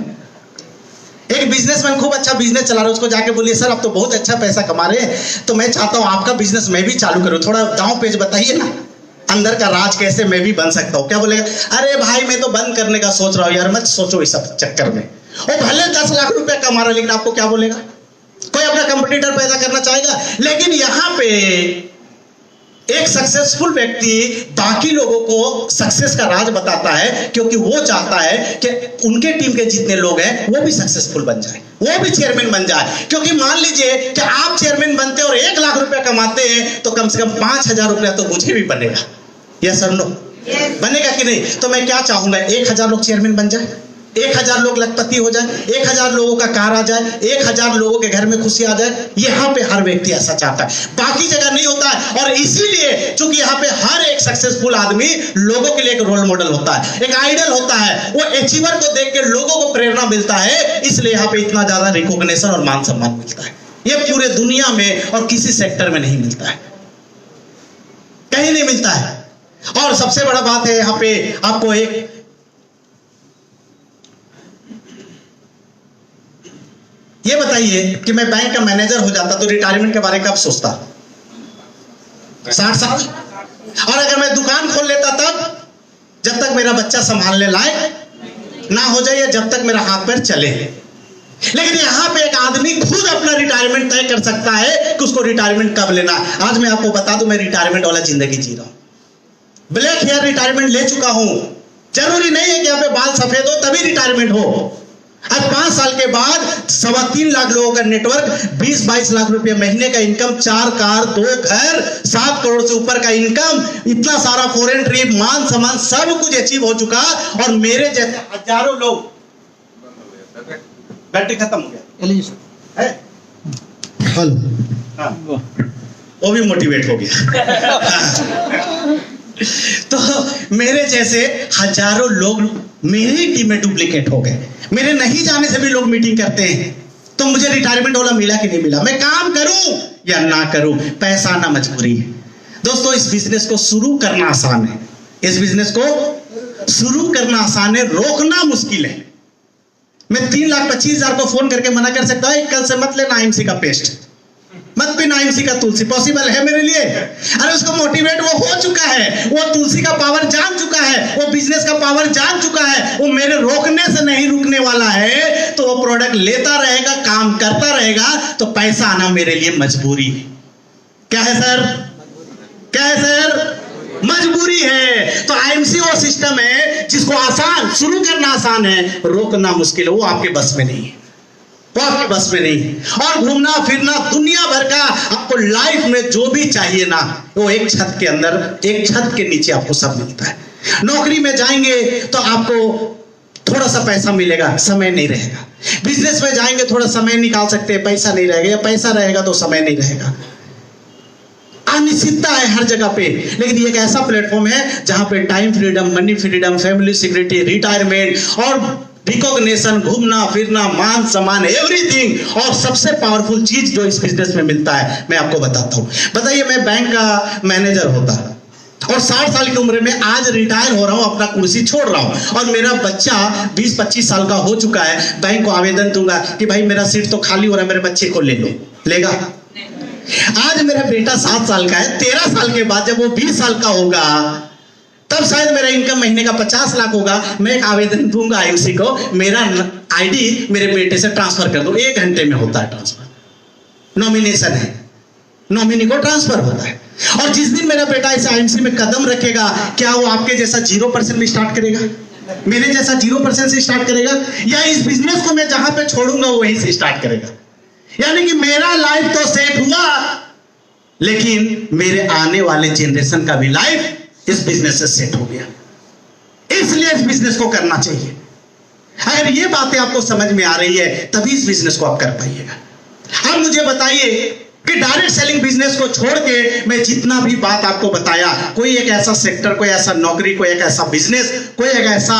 एक बिजनेसमैन खूब अच्छा बिजनेस चला रहा है, उसको जाके बोलिए सर आप तो बहुत अच्छा पैसा कमा रहे हैं, तो मैं चाहता हूं आपका बिजनेस मैं भी चालू करूं, थोड़ा दांव पेज बताइए ना, अंदर का राज कैसे मैं भी बन सकता हूं। क्या बोलेगा? अरे भाई मैं तो बंद करने का सोच रहा हूं। यार मत सोचो इस सब चक्कर में। वो भले 10 लाख रुपया कमा रहा है, लेकिन आपको क्या बोलेगा? कोई अपना कंपटीटर पैदा करना चाहेगा? लेकिन यहां पे एक सक्सेसफुल व्यक्ति बाकी लोगों को सक्सेस का राज बताता है, क्योंकि वो चाहता है कि उनके टीम के जितने लोग हैं वो भी सक्सेसफुल बन जाए, वो भी चेयरमैन बन जाए। क्योंकि मान लीजिए कि आप चेयरमैन बनते और 1 लाख रुपया कमाते हैं, तो कम से कम 5,000 रुपया तो मुझे भी बनेगा। यस और नो? बनेगा कि नहीं? तो मैं क्या चाहूंगा, 1,000 लोग चेयरमैन बन जाए, 1000 लोग लखपति हो जाए, 1000 लोगों का कार आ जाए, 1000 लोगों के घर में खुशी आ जाए। यहाँ पे हर व्यक्ति ऐसा चाहता है, बाकी जगह नहीं होता है। और इसीलिए चूंकि यहाँ पे हर एक सक्सेसफुल आदमी लोगों के लिए एक रोल मॉडल होता है, एक आइडल होता है। वो अचीवर को देख के लोगों को प्रेरणा मिलता है, इसलिए यहाँ पे इतना ज्यादा रिकॉग्निशन और मान सम्मान मिलता है। ये पूरे दुनिया में और किसी सेक्टर में नहीं मिलता है, कहीं नहीं मिलता है। और सबसे बड़ा बात है यहाँ पे आपको एक ये बताइए कि मैं बैंक का मैनेजर हो जाता तो रिटायरमेंट के बारे में कब सोचता? 60 साल। और अगर मैं दुकान खोल लेता तब, जब तक मेरा बच्चा संभालने लायक ना हो जाए या जब तक मेरा हाथ पैर चले। लेकिन यहाँ पे एक आदमी खुद अपना रिटायरमेंट तय कर सकता है कि उसको रिटायरमेंट कब लेना। आज मैं आपको बता दूं, मैं रिटायरमेंट वाला जिंदगी जी रहा हूं। ब्लैक हेयर रिटायरमेंट ले चुका हूं। जरूरी नहीं है कि यहाँ पे बाल सफेद हो तभी रिटायरमेंट हो। आज 5 साल के बाद 3.25 लाख लोगों का नेटवर्क, 20-22 लाख रुपए महीने का इनकम, 4 कार, 2 घर, 7 करोड़ से ऊपर का इनकम, इतना सारा फॉरेन ट्रिप, मान सम्मान, सब कुछ अचीव हो चुका। और मेरे जैसे हजारों लोग, बैटरी खत्म हो गया है, हेलो, हाँ, वो भी मोटिवेट हो गया। तो मेरे जैसे हजारों लोग मेरे ही टीम में डुप्लीकेट हो गए। मेरे नहीं जाने से भी लोग मीटिंग करते हैं। तो मुझे रिटायरमेंट वाला मिला कि नहीं मिला, मैं काम करूं या ना करूं, पैसा आना मजबूरी है। दोस्तों, इस बिजनेस को शुरू करना आसान है, इस बिजनेस को शुरू करना आसान है, रोकना मुश्किल है। मैं 3,25,000 को फोन करके मना कर सकता हूं, कल से मत लेना IMC का पेस्ट, मत पीना IMC का तुलसी, पॉसिबल है मेरे लिए? अरे उसको मोटिवेट वो हो चुका है, वो तुलसी का पावर जान चुका है, वो बिजनेस का पावर जान चुका है, वो मेरे रोकने से नहीं रुकने वाला है। तो वो प्रोडक्ट लेता रहेगा, काम करता रहेगा, तो पैसा आना मेरे लिए मजबूरी है। क्या है सर? क्या है सर? मजबूरी है। तो IMC वो सिस्टम है जिसको आसान, शुरू करना आसान है, रोकना मुश्किल है। वो आपके बस में नहीं है, वो आपके बस में नहीं। और घूमना फिरना दुनिया भर का आपको लाइफ में जो भी चाहिए ना, वो एक छत के अंदर, एक छत के नीचे आपको सब मिलता है। नौकरी में जाएंगे तो आपको थोड़ा सा पैसा मिलेगा, समय नहीं रहेगा। बिजनेस में जाएंगे थोड़ा समय निकाल सकते हैं, पैसा नहीं रहेगा, या पैसा रहेगा तो समय नहीं रहेगा। अनिश्चितता है हर जगह पे। लेकिन ये एक ऐसा प्लेटफॉर्म है जहां पे time freedom, money freedom, family security, retirement और रिकॉग्निशन, घूमना फिरना, मान सम्मान, एवरीथिंग। और सबसे पावरफुल चीज जो इस बिजनेस में मिलता है मैं आपको बताता हूं। बताइए, मैं बैंक का मैनेजर होता और 60 साल की उम्र में आज रिटायर हो रहा हूं, अपना कुर्सी छोड़ रहा हूं, और मेरा बच्चा 20-25 साल का हो चुका है। बैंक को आवेदन दूंगा कि भाई मेरा सीट तो खाली हो रहा है, मेरे बच्चे को ले लो, लेगा? आज मेरा बेटा 7 साल का है, 13 साल के बाद जब वो 20 साल का होगा तब शायद मेरा इनकम महीने का 50 लाख होगा। मैं एक आवेदन दूंगा IMC को, मेरा ID मेरे बेटे से ट्रांसफर कर दो। 1 घंटे में होता है ट्रांसफर, नॉमिनेशन है, नॉमिनी को ट्रांसफर होता है। और जिस दिन मेरा बेटा इस IMC में कदम रखेगा, क्या वो आपके जैसा 0% में स्टार्ट करेगा, मेरे जैसा 0% से स्टार्ट करेगा, या इस बिजनेस को मैं जहां पे छोड़ूंगा वहीं से स्टार्ट करेगा? यानी कि मेरा लाइफ तो सेट हुआ, लेकिन मेरे आने वाले जनरेशन का भी लाइफ इस बिजनेस से सेट हो गया। इसलिए इस बिजनेस को करना चाहिए। अगर ये बातें आपको समझ में आ रही है तभी इस बिजनेस को आप कर पाइएगा। अब मुझे बताइए कि डायरेक्ट सेलिंग बिजनेस को छोड़ के मैं जितना भी बात आपको बताया, कोई एक ऐसा सेक्टर, कोई ऐसा नौकरी, कोई एक ऐसा बिजनेस, कोई एक ऐसा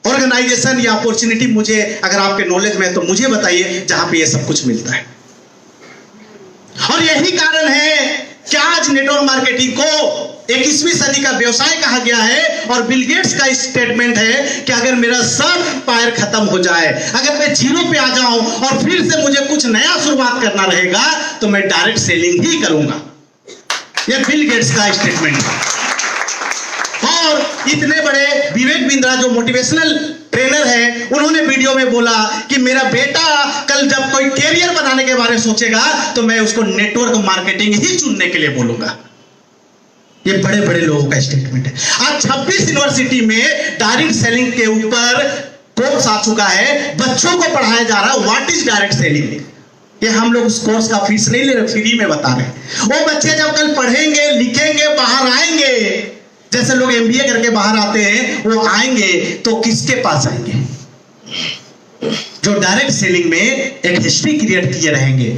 ऑर्गेनाइजेशन या अपॉर्चुनिटी मुझे, अगर आपके नॉलेज में है तो मुझे बताइए जहां पे ये सब कुछ मिलता है। और यही कारण है कि आज नेटवर्क मार्केटिंग को 21वीं सदी का व्यवसाय कहा गया है। और बिल गेट्स का स्टेटमेंट है कि अगर मेरा सब एम्पायर खत्म हो जाए, अगर मैं 0 पे आ जाऊं और फिर से मुझे कुछ नया शुरुआत करना रहेगा, तो मैं डायरेक्ट सेलिंग ही करूंगा। यह बिल गेट्स का स्टेटमेंट है। और इतने बड़े विवेक बिंद्रा जो मोटिवेशनल ट्रेनर है, उन्होंने वीडियो में बोला कि मेरा बेटा कल जब कोई कैरियर बनाने के बारे में सोचेगा तो मैं उसको नेटवर्क मार्केटिंग ही चुनने के लिए बोलूंगा। ये बड़े बड़े लोगों का स्टेटमेंट है। आज 26 यूनिवर्सिटी में डायरेक्ट सेलिंग के ऊपर कोर्स आ चुका है, बच्चों को पढ़ाया जा रहा है व्हाट इज डायरेक्ट सेलिंग। ये हम लोग उस कोर्स का फीस नहीं ले रहे, फ्री में बता रहे हैं। वो बच्चे जब कल पढ़ेंगे, लिखेंगे, बाहर आएंगे, जैसे लोग MBA करके बाहर आते हैं, वो आएंगे तो किसके पास आएंगे? जो डायरेक्ट सेलिंग में एक हिस्ट्री क्रिएट किए रहेंगे,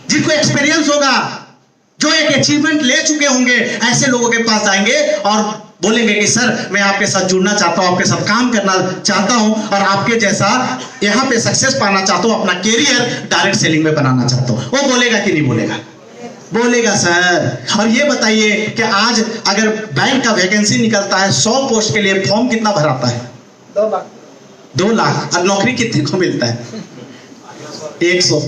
जिनको एक्सपीरियंस होगा, जो एक अचीवमेंट ले चुके होंगे, ऐसे लोगों के पास जाएंगे और बोलेंगे कि सर मैं आपके साथ जुड़ना चाहता हूं, आपके साथ काम करना चाहता हूं और आपके जैसा यहां पे सक्सेस पाना चाहता हूं, अपना कैरियर डायरेक्ट सेलिंग में बनाना चाहता हूं। वो बोलेगा कि नहीं बोलेगा? बोलेगा सर। और ये बताइए कि आज अगर बैंक का वैकेंसी निकलता है 100 पोस्ट के लिए, फॉर्म कितना भराता है? 2 लाख। 2 लाख। और नौकरी कितने को मिलता है? 100।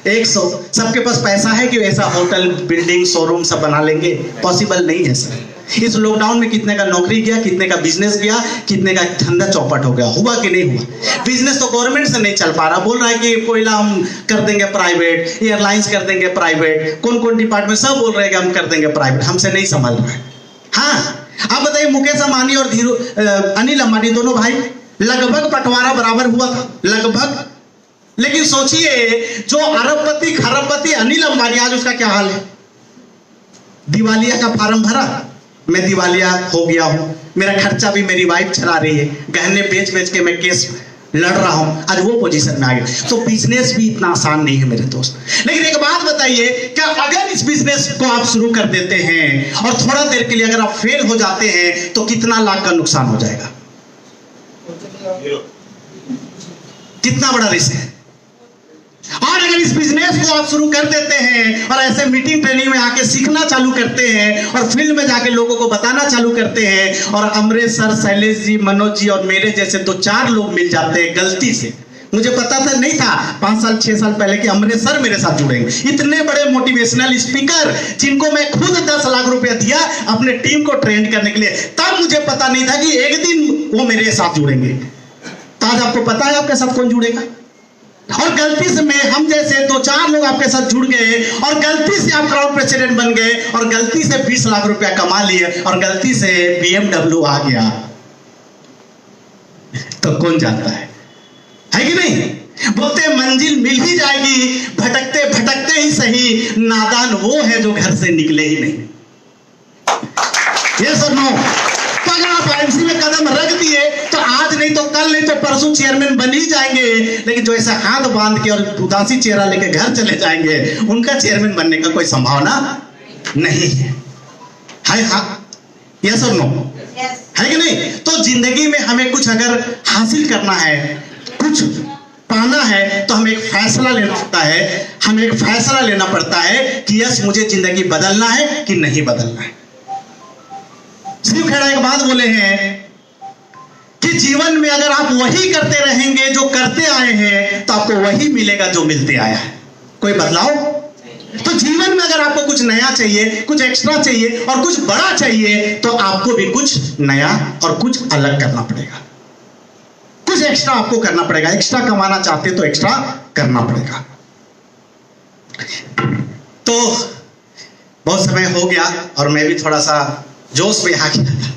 100। सबके पास पैसा है कि ऐसा होटल, बिल्डिंग, शोरूम सब बना लेंगे? पॉसिबल नहीं है सर। इस लॉकडाउन में कितने का नौकरी गया, कितने का बिजनेस गया, कितने का धंधा चौपट हो गया? हुआ कि नहीं हुआ? बिजनेस तो गवर्नमेंट से नहीं चल पा रहा, बोल रहा है कि कोयला हम कर देंगे प्राइवेट, एयरलाइंस कर देंगे प्राइवेट, कौन कौन डिपार्टमेंट सब बोल रहे हैं कि हम कर देंगे प्राइवेट, हमसे नहीं संभल रहा है। हाँ, आप बताइए, मुकेश अंबानी और अनिल अंबानी दोनों भाई, लगभग बंटवारा बराबर हुआ था, लगभग। लेकिन सोचिए, जो अरबपति खरबपति अनिल अंबानी, आज उसका क्या हाल है? दिवालिया का फार्म भरा, मैं दिवालिया हो गया हूं, मेरा खर्चा भी मेरी वाइफ चला रही है, गहने बेच बेच के मैं केस लड़ रहा हूं, आज वो पोजीशन में आ गया। तो बिजनेस भी इतना आसान नहीं है मेरे दोस्त। लेकिन एक बात बताइए, क्या अगर इस बिजनेस को आप शुरू कर देते हैं और थोड़ा देर के लिए अगर आप फेल हो जाते हैं तो कितना लाख का नुकसान हो जाएगा? कितना बड़ा रिस्क है। और अगर इस बिजनेस को आप शुरू कर देते हैं और ऐसे मीटिंग ट्रेनिंग में आके सीखना चालू करते हैं और फील्ड में जाके लोगों को बताना चालू करते हैं और अमरेश सर, शैलेश जी, मनोज जी और मेरे जैसे 2-4 लोग मिल जाते हैं गलती से। मुझे पता था नहीं था 5 साल 6 साल पहले कि अमरेश सर मेरे साथ जुड़ेंगे। इतने बड़े मोटिवेशनल स्पीकर जिनको मैं खुद 10 लाख रुपया दिया अपने टीम को ट्रेन करने के लिए, तब मुझे पता नहीं था कि एक दिन वो मेरे साथ जुड़ेंगे। तो आज आपको पता है आपके साथ कौन जुड़ेगा। और गलती से मैं, हम जैसे 2-4 लोग आपके साथ जुड़ गए और गलती से आप क्राउड प्रेसिडेंट बन गए और गलती से 20 लाख रुपया कमा लिए और गलती से BMW आ गया, तो कौन जानता है कि नहीं? बोलते मंजिल मिल ही जाएगी, भटकते भटकते ही सही, नादान वो है जो घर से निकले ही नहीं। ये सर नो। तो अगर आप आईएमसी में कदम रख दिए तो आज नहीं तो कल नहीं तो परसों चेयरमैन बन ही जाएंगे। लेकिन जो ऐसा हाथ बांध के और उदासी चेहरा लेके घर चले जाएंगे, उनका चेयरमैन बनने का कोई संभावना नहीं है। यस और नो? है कि नहीं? तो जिंदगी में हमें कुछ अगर हासिल करना है, कुछ पाना है, तो हमें एक फैसला लेना पड़ता है। हमें एक फैसला लेना पड़ता है कि यस, मुझे जिंदगी बदलना है कि नहीं बदलना है। शिव खेड़ा एक बात बोले हैं कि जीवन में अगर आप वही करते रहेंगे जो करते आए हैं तो आपको वही मिलेगा जो मिलते आया है। कोई बदलाव? तो जीवन में अगर आपको कुछ नया चाहिए, कुछ एक्स्ट्रा चाहिए और कुछ बड़ा चाहिए, तो आपको भी कुछ नया और कुछ अलग करना पड़ेगा। कुछ एक्स्ट्रा आपको करना पड़ेगा। एक्स्ट्रा कमाना चाहते तो एक्स्ट्रा करना पड़ेगा। तो बहुत समय हो गया और मैं भी थोड़ा सा जोश में आ गया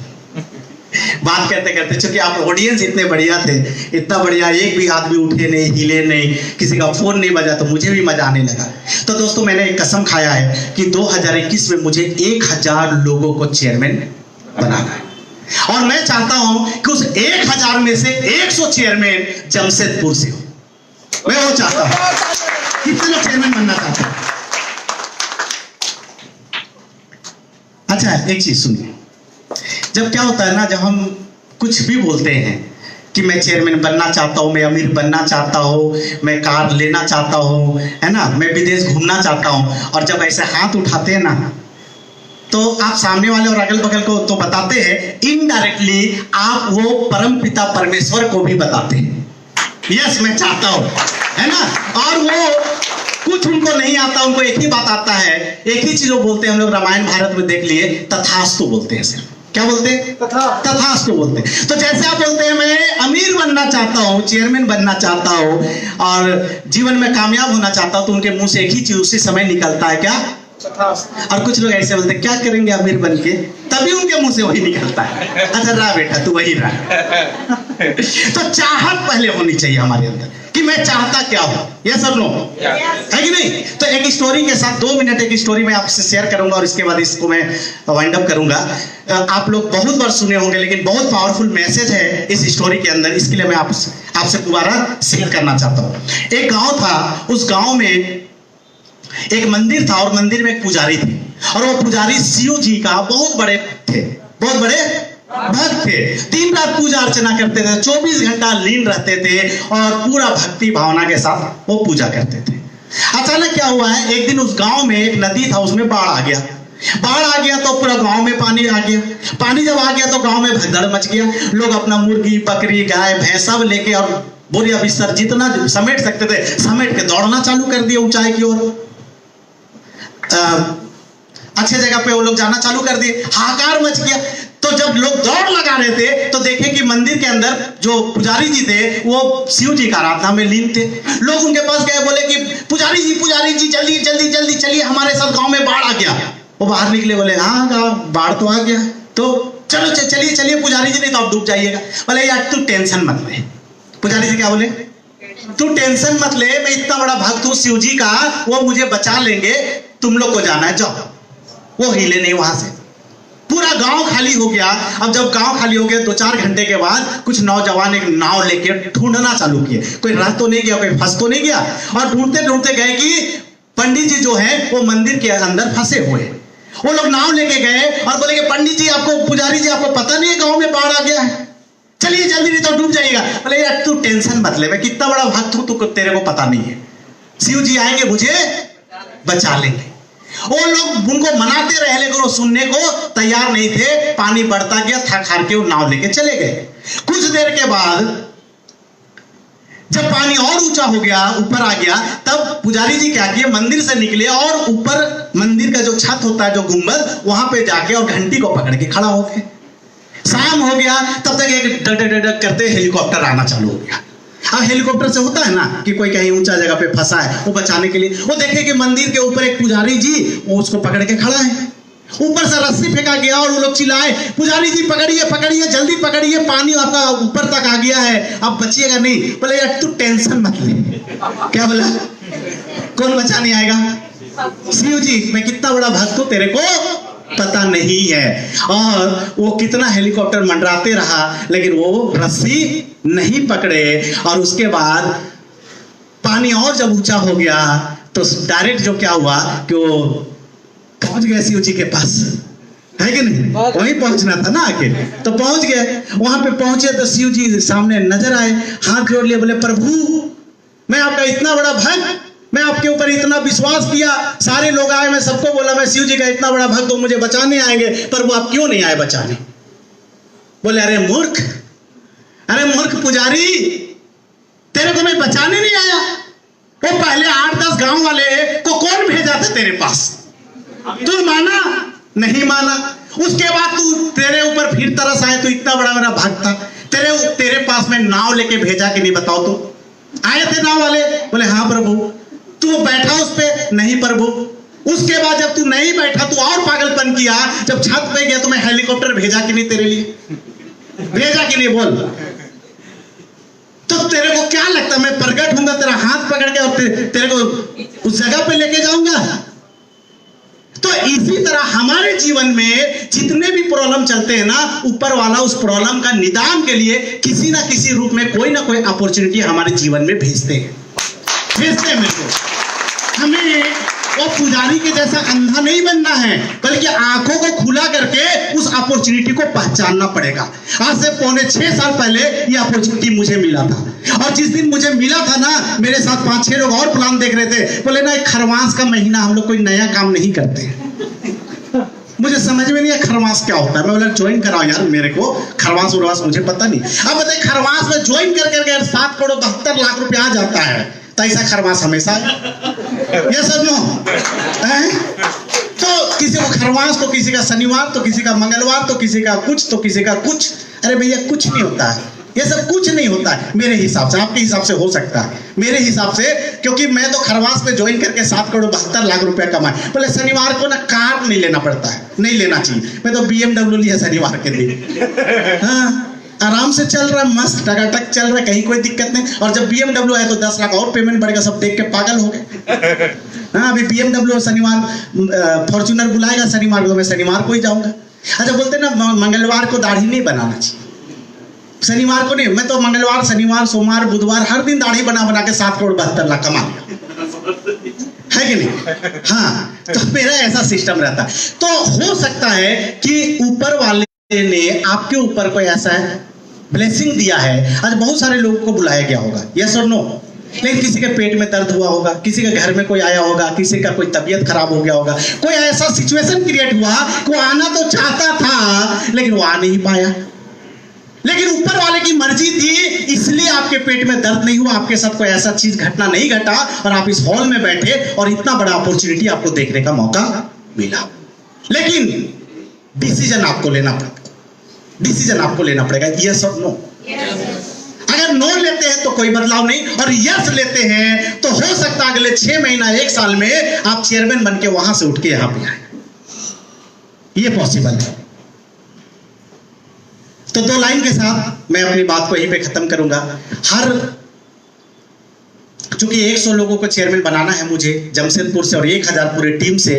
बात करते करते, क्योंकि आप ऑडियंस इतने बढ़िया थे, इतना बढ़िया, एक भी आदमी उठे नहीं, हिले नहीं, किसी का फोन नहीं बजा, तो मुझे भी मजा आने लगा। तो दोस्तों, मैंने एक कसम खाया है कि 2021 में मुझे 1000 लोगों को चेयरमैन बनाना है और मैं चाहता हूं कि उस 1000 में से 100 चेयरमैन जमशेदपुर से हो। मैं वो चाहता हूं। कितने लोग चेयरमैन बनना चाहते हैं? अच्छा, एक चीज सुनिए, जब क्या होता है ना, जब हम कुछ भी बोलते हैं कि मैं चेयरमैन बनना चाहता हूँ, मैं अमीर बनना चाहता हूँ, मैं कार लेना चाहता हूँ, है ना, मैं विदेश घूमना चाहता हूँ, और जब ऐसे हाथ उठाते हैं ना, तो आप सामने वाले और अगल बगल को तो बताते हैं, इनडायरेक्टली आप वो परम पिता परमेश्वर को भी बताते हैं, यस मैं चाहता हूँ, है ना। और वो कुछ उनको नहीं आता, उनको एक ही बात आता है, एक ही चीज वो बोलते हैं। हम लोग रामायण भारत में देख लिए, तथास्तु बोलते हैं। सिर्फ क्या बोलते हैं? तथास्तु बोलते हैं। तो जैसे आप बोलते हैं मैं अमीर बनना चाहता हूँ, चेयरमैन बनना चाहता हूँ और जीवन में कामयाब होना चाहता हूँ, तो उनके मुंह से एक ही चीज उसी समय निकलता है, क्या? और कुछ लोग ऐसे बोलते हैं क्या करेंगे अमीर बन के, तभी उनके मुंह से वही निकलता है, अच्छा रहा बेटा तू वही रहा। तो चाहत पहले होनी चाहिए हमारे अंदर कि मैं चाहता क्या हूं, ये सब नो है कि नहीं। तो एक स्टोरी के साथ 2 मिनट एक स्टोरी मैं आपसे शेयर करूंगा और इसके बाद इसको मैं वाइंड अप करूंगा। आप लोग बहुत बार सुने होंगे लेकिन बहुत पावरफुल मैसेज है इस स्टोरी के अंदर, इसके लिए मैं आपसे दोबारा शेयर करना चाहता हूं। एक गांव था, उस गांव में एक मंदिर था और मंदिर में एक पुजारी थे और वो पुजारी शिव जी का बहुत बड़े थे, बहुत बड़े भक्त थे। दिन रात पूजा अर्चना करते थे, 24 घंटा लीन रहते थे और पूरा भक्ति भावना के साथ वो पूजा करते थे। अचानक क्या हुआ है, एक दिन उस गांव में एक नदी था, उसमें बाढ़ आ गया। बाढ़ आ गया तो पूरा गांव में पानी आ गया। पानी जब आ गया तो गांव में भगदड़ मच गया। लोग अपना मुर्गी बकरी गाय भैंस सब लेके और बोरिया बिस्तर जितना समेट सकते थे समेट के दौड़ना चालू कर दिया ऊंचाई की ओर। अच्छे जगह पे वो लोग जाना चालू कर दिए, हाहाकार मच गया। तो जब लोग दौड़ लगा रहे थे तो देखे कि मंदिर के अंदर जो पुजारी जी थे वो शिव जी का आराधना में लीन थे। लोग उनके पास गए, बोले कि पुजारी जी जल्दी जल्दी जल्दी चलिए, हमारे साथ गांव में बाढ़ आ गया। वो बाहर निकले, बोले हाँ बाढ़ तो आ गया, तो चलो चलिए चलिए पुजारी जी, नहीं तो आप डूब जाइएगा। बोले यार तू टेंशन मत ले। पुजारी जी क्या बोले, तू टेंशन मत ले, मैं इतना बड़ा भक्त हूँ शिव जी का, वो मुझे बचा लेंगे, तुम लोग को जाना है जाओ। वो हिले नहीं वहां से। पूरा गांव खाली हो गया। अब जब गांव खाली हो गया 2-4 घंटे के बाद कुछ नौजवान एक नाव लेके ढूंढना चालू किए, कोई रह तो नहीं गया, कोई फंस तो नहीं गया। और ढूंढते ढूंढते गए कि पंडित जी जो है वो मंदिर के अंदर फंसे हुए। वो लोग नाव लेके गए और बोले कि पंडित जी आपको, पुजारी जी आपको पता नहीं है गांव में बाढ़ आ गया है, चलिए जल्दी नहीं तो डूब जाएगा। बोले यार तू टेंशन मत ले, मैं कितना बड़ा भक्त हूं, तू तेरे को पता नहीं है, शिव जी आएंगे मुझे बचा लेंगे। वो लोग उनको मनाते रहे लेकिन वो सुनने को तैयार नहीं थे। पानी बढ़ता गया, थक हार के वो नाव लेके चले गए। कुछ देर के बाद जब पानी और ऊंचा हो गया, ऊपर आ गया, तब पुजारी जी क्या किए, मंदिर से निकले और ऊपर मंदिर का जो छत होता है, जो गुंबद, वहां पे जाके और घंटी को पकड़ के खड़ा हो गए। शाम हो गया, तब तक एक डक डक डक करते हेलीकॉप्टर आना चालू हो गया। अब हेलीकॉप्टर से होता है ना कि कोई कहीं ऊंचा जगह पे फंसा है, वो बचाने के लिए वो देखे कि मंदिर के ऊपर एक पुजारी जी वो उसको पकड़ के खड़ा है। ऊपर से रस्सी फेंका गया और वो लोग चिल्लाए, पुजारी जी पकड़िए पकड़िए जल्दी पकड़िए, पानी आपका ऊपर तक आ गया है, अब बचिएगा नहीं। बोले यार तू टेंशन मत ले। क्या बोला, कौन बचाने आएगा, शिव जी, मैं कितना बड़ा भक्त हूं तेरे को पता नहीं है। और वो कितना हेलीकॉप्टर मंडराते रहा लेकिन वो रस्सी नहीं पकड़े। और उसके बाद पानी और जब ऊंचा हो गया तो डायरेक्ट जो क्या हुआ कि वो पहुंच गए शिव जी के पास, है कि नहीं, वहीं पहुंचना था ना आके, तो पहुंच गए। वहां पे पहुंचे तो शिव जी सामने नजर आए, हाथ जोड़ लिए, बोले प्रभु मैं आपका इतना बड़ा भक्त, मैं आपके ऊपर इतना विश्वास किया, सारे लोग आए, मैं सबको बोला मैं शिव जी का इतना बड़ा भक्त हूं, मुझे बचाने आएंगे, पर वो आप क्यों नहीं आए बचाने। बोले अरे मूर्ख पुजारी, तेरे को मैं बचाने नहीं आया। वो पहले 8-10 गांव वाले को कौन भेजा था तेरे पास, तू माना नहीं माना। उसके बाद तू, तेरे ऊपर फिर तरस आए, तू इतना बड़ा मेरा भक्त था, तेरे पास मैं नाव लेके भेजा कि नहीं, बताओ तो। आए थे नाव वाले, बोले हाँ प्रभु। तू बैठा उस पे, नहीं प्रभु। उसके बाद जब तू नहीं बैठा तू और पागलपन किया, जब छत पे गया तो मैं हेलीकॉप्टर भेजा कि नहीं तेरे लिए, भेजा कि नहीं बोल। तो तेरे को क्या लगता है मैं प्रकट होऊंगा, तेरा हाथ पकड़ के और तेरे को उस जगह पे लेके जाऊंगा। तो इसी तरह हमारे जीवन में जितने भी प्रॉब्लम चलते हैं ना, ऊपर वाला उस प्रॉब्लम का निदान के लिए किसी ना किसी रूप में कोई ना कोई अपॉर्चुनिटी हमारे जीवन में भेजते हैं मेरे को। हमें वो पुजारी के जैसा अंधा नहीं बनना है, बल्कि आंखों को खुला करके उस अपॉर्चुनिटी को पहचानना पड़ेगा। आज से 5.5 साल पहले ये अपॉर्चुनिटी मुझे मिला था और जिस दिन मुझे मिला था ना, मेरे साथ 5-6 लोग और प्लान देख रहे थे। बोले ना खरमास का महीना हम लोग कोई नया काम नहीं करते। मुझे समझ में नहीं है खरमास क्या होता है। मैं बोला ज्वाइन कराओ यार, मेरे को खरमास उरवास मुझे पता नहीं। अब बताइए खरमास में ज्वाइन कर करके 7 करोड़ 72 लाख रुपया आ जाता है, तो ऐसा खरमास हमेशा ये सब नो है। तो किसी को खरमास, तो किसी का शनिवार, तो किसी का मंगलवार, तो किसी का कुछ, तो किसी का कुछ। अरे भैया कुछ नहीं होता है, ये सब कुछ नहीं होता है मेरे हिसाब से। आपके हिसाब से हो सकता है, मेरे हिसाब से, क्योंकि मैं तो खरवास पे ज्वाइन करके 7 करोड़ 72 लाख रुपया कमाए। बोले शनिवार को ना कार नहीं लेना पड़ता है, नहीं लेना चाहिए। मैं तो BMW लिया शनिवार के दिन। हाँ आराम से चल रहा है, मस्त टकाटक चल रहा है, कहीं कोई दिक्कत नहीं। और जब BMW है तो 10 लाख और पेमेंट बढ़ेगा, सब देख के पागल हो गए। हाँ, अभी BMW शनिवार फॉर्च्यूनर बुलाएगा शनिवार को, मैं शनिवार को ही जाऊंगा। अच्छा, बोलते ना मंगलवार को दाढ़ी नहीं बनाना चाहिए, शनिवार को नहीं। मैं तो मंगलवार, शनिवार, सोमवार, बुधवार हर दिन दाढ़ी बना बना के 7 करोड़ 72 लाख कमा लिया, है कि नहीं? हाँ, तो मेरा ऐसा सिस्टम रहता है। तो हो सकता है कि ऊपर वाले ने आपके ऊपर कोई ऐसा ब्लेसिंग दिया है, आज बहुत सारे लोगों को बुलाया गया होगा, यस और नो। लेकिन किसी के पेट में दर्द हुआ होगा, किसी के घर में कोई आया होगा, किसी का कोई तबीयत खराब हो गया होगा, कोई ऐसा सिचुएशन क्रिएट हुआ कि वो आना तो चाहता था लेकिन वो आ नहीं पाया। लेकिन ऊपर वाले की मर्जी थी, इसलिए आपके पेट में दर्द नहीं हुआ, आपके साथ कोई ऐसा चीज घटना नहीं घटा और आप इस हॉल में बैठे और इतना बड़ा अपॉर्चुनिटी आपको देखने का मौका मिला। लेकिन डिसीजन आपको लेना पड़ेगा, डिसीजन आपको लेना पड़ेगा, यस और नो। अगर नो लेते हैं तो कोई बदलाव नहीं, और यस लेते हैं तो हो सकता है अगले 6 महीना 1 साल में आप चेयरमैन बन के वहां से उठ के यहां पे आए, ये पॉसिबल है। तो 2 लाइन के साथ मैं अपनी बात को यहीं पे खत्म करूंगा। चूंकि 100 लोगों को चेयरमैन बनाना है मुझे जमशेदपुर से और 1000 पूरे टीम से,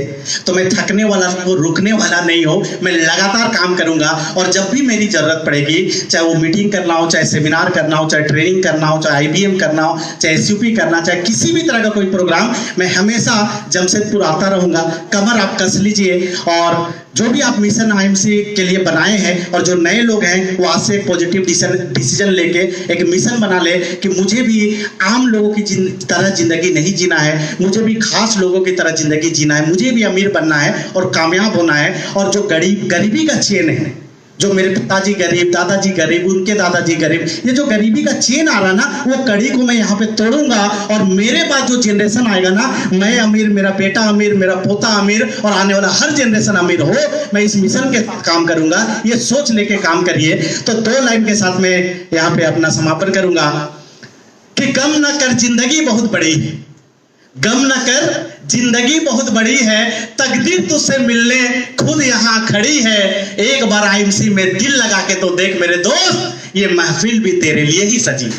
तो मैं थकने वाला वो रुकने वाला नहीं हो, मैं लगातार काम करूंगा। और जब भी मेरी जरूरत पड़ेगी, चाहे वो मीटिंग करना हो, चाहे सेमिनार करना हो, चाहे ट्रेनिंग करना हो, चाहे IBM करना हो, चाहे SUP करना, चाहे किसी भी तरह का कोई प्रोग्राम, मैं हमेशा जमशेदपुर आता रहूंगा। कमर आप कस लीजिए, और जो भी आप मिशन IMC के लिए बनाए हैं और जो नए लोग हैं वो आज से पॉजिटिव डिसीजन लेके एक मिशन बना ले कि मुझे भी आम लोगों की तरह जिंदगी नहीं जीना है, मुझे भी खास लोगों की तरह जिंदगी जीना है, मुझे भी अमीर बनना है और कामयाब होना है। और जो गरीबी का चेन है, जो मेरे पिताजी गरीब, दादाजी गरीब, उनके दादाजी गरीब, ये जो गरीबी का चेन आ रहा ना, वो कड़ी को मैं यहाँ पे तोड़ूंगा और मेरे बाद जो जनरेशन आएगा ना, मैं अमीर, मेरा बेटा अमीर, मेरा पोता अमीर और आने वाला हर जनरेशन अमीर हो। मैं इस मिशन के साथ काम करूंगा, ये सोच लेके काम करिए। तो 2 लाइन के साथ मैं यहाँ पे अपना समापन करूंगा कि गम न कर, जिंदगी बहुत बड़ी है, गम न कर, जिंदगी बहुत बड़ी है, तकदीर तुझसे मिलने खुद यहाँ खड़ी है, एक बार IMC में दिल लगा के तो देख मेरे दोस्त, ये महफिल भी तेरे लिए ही सजी है।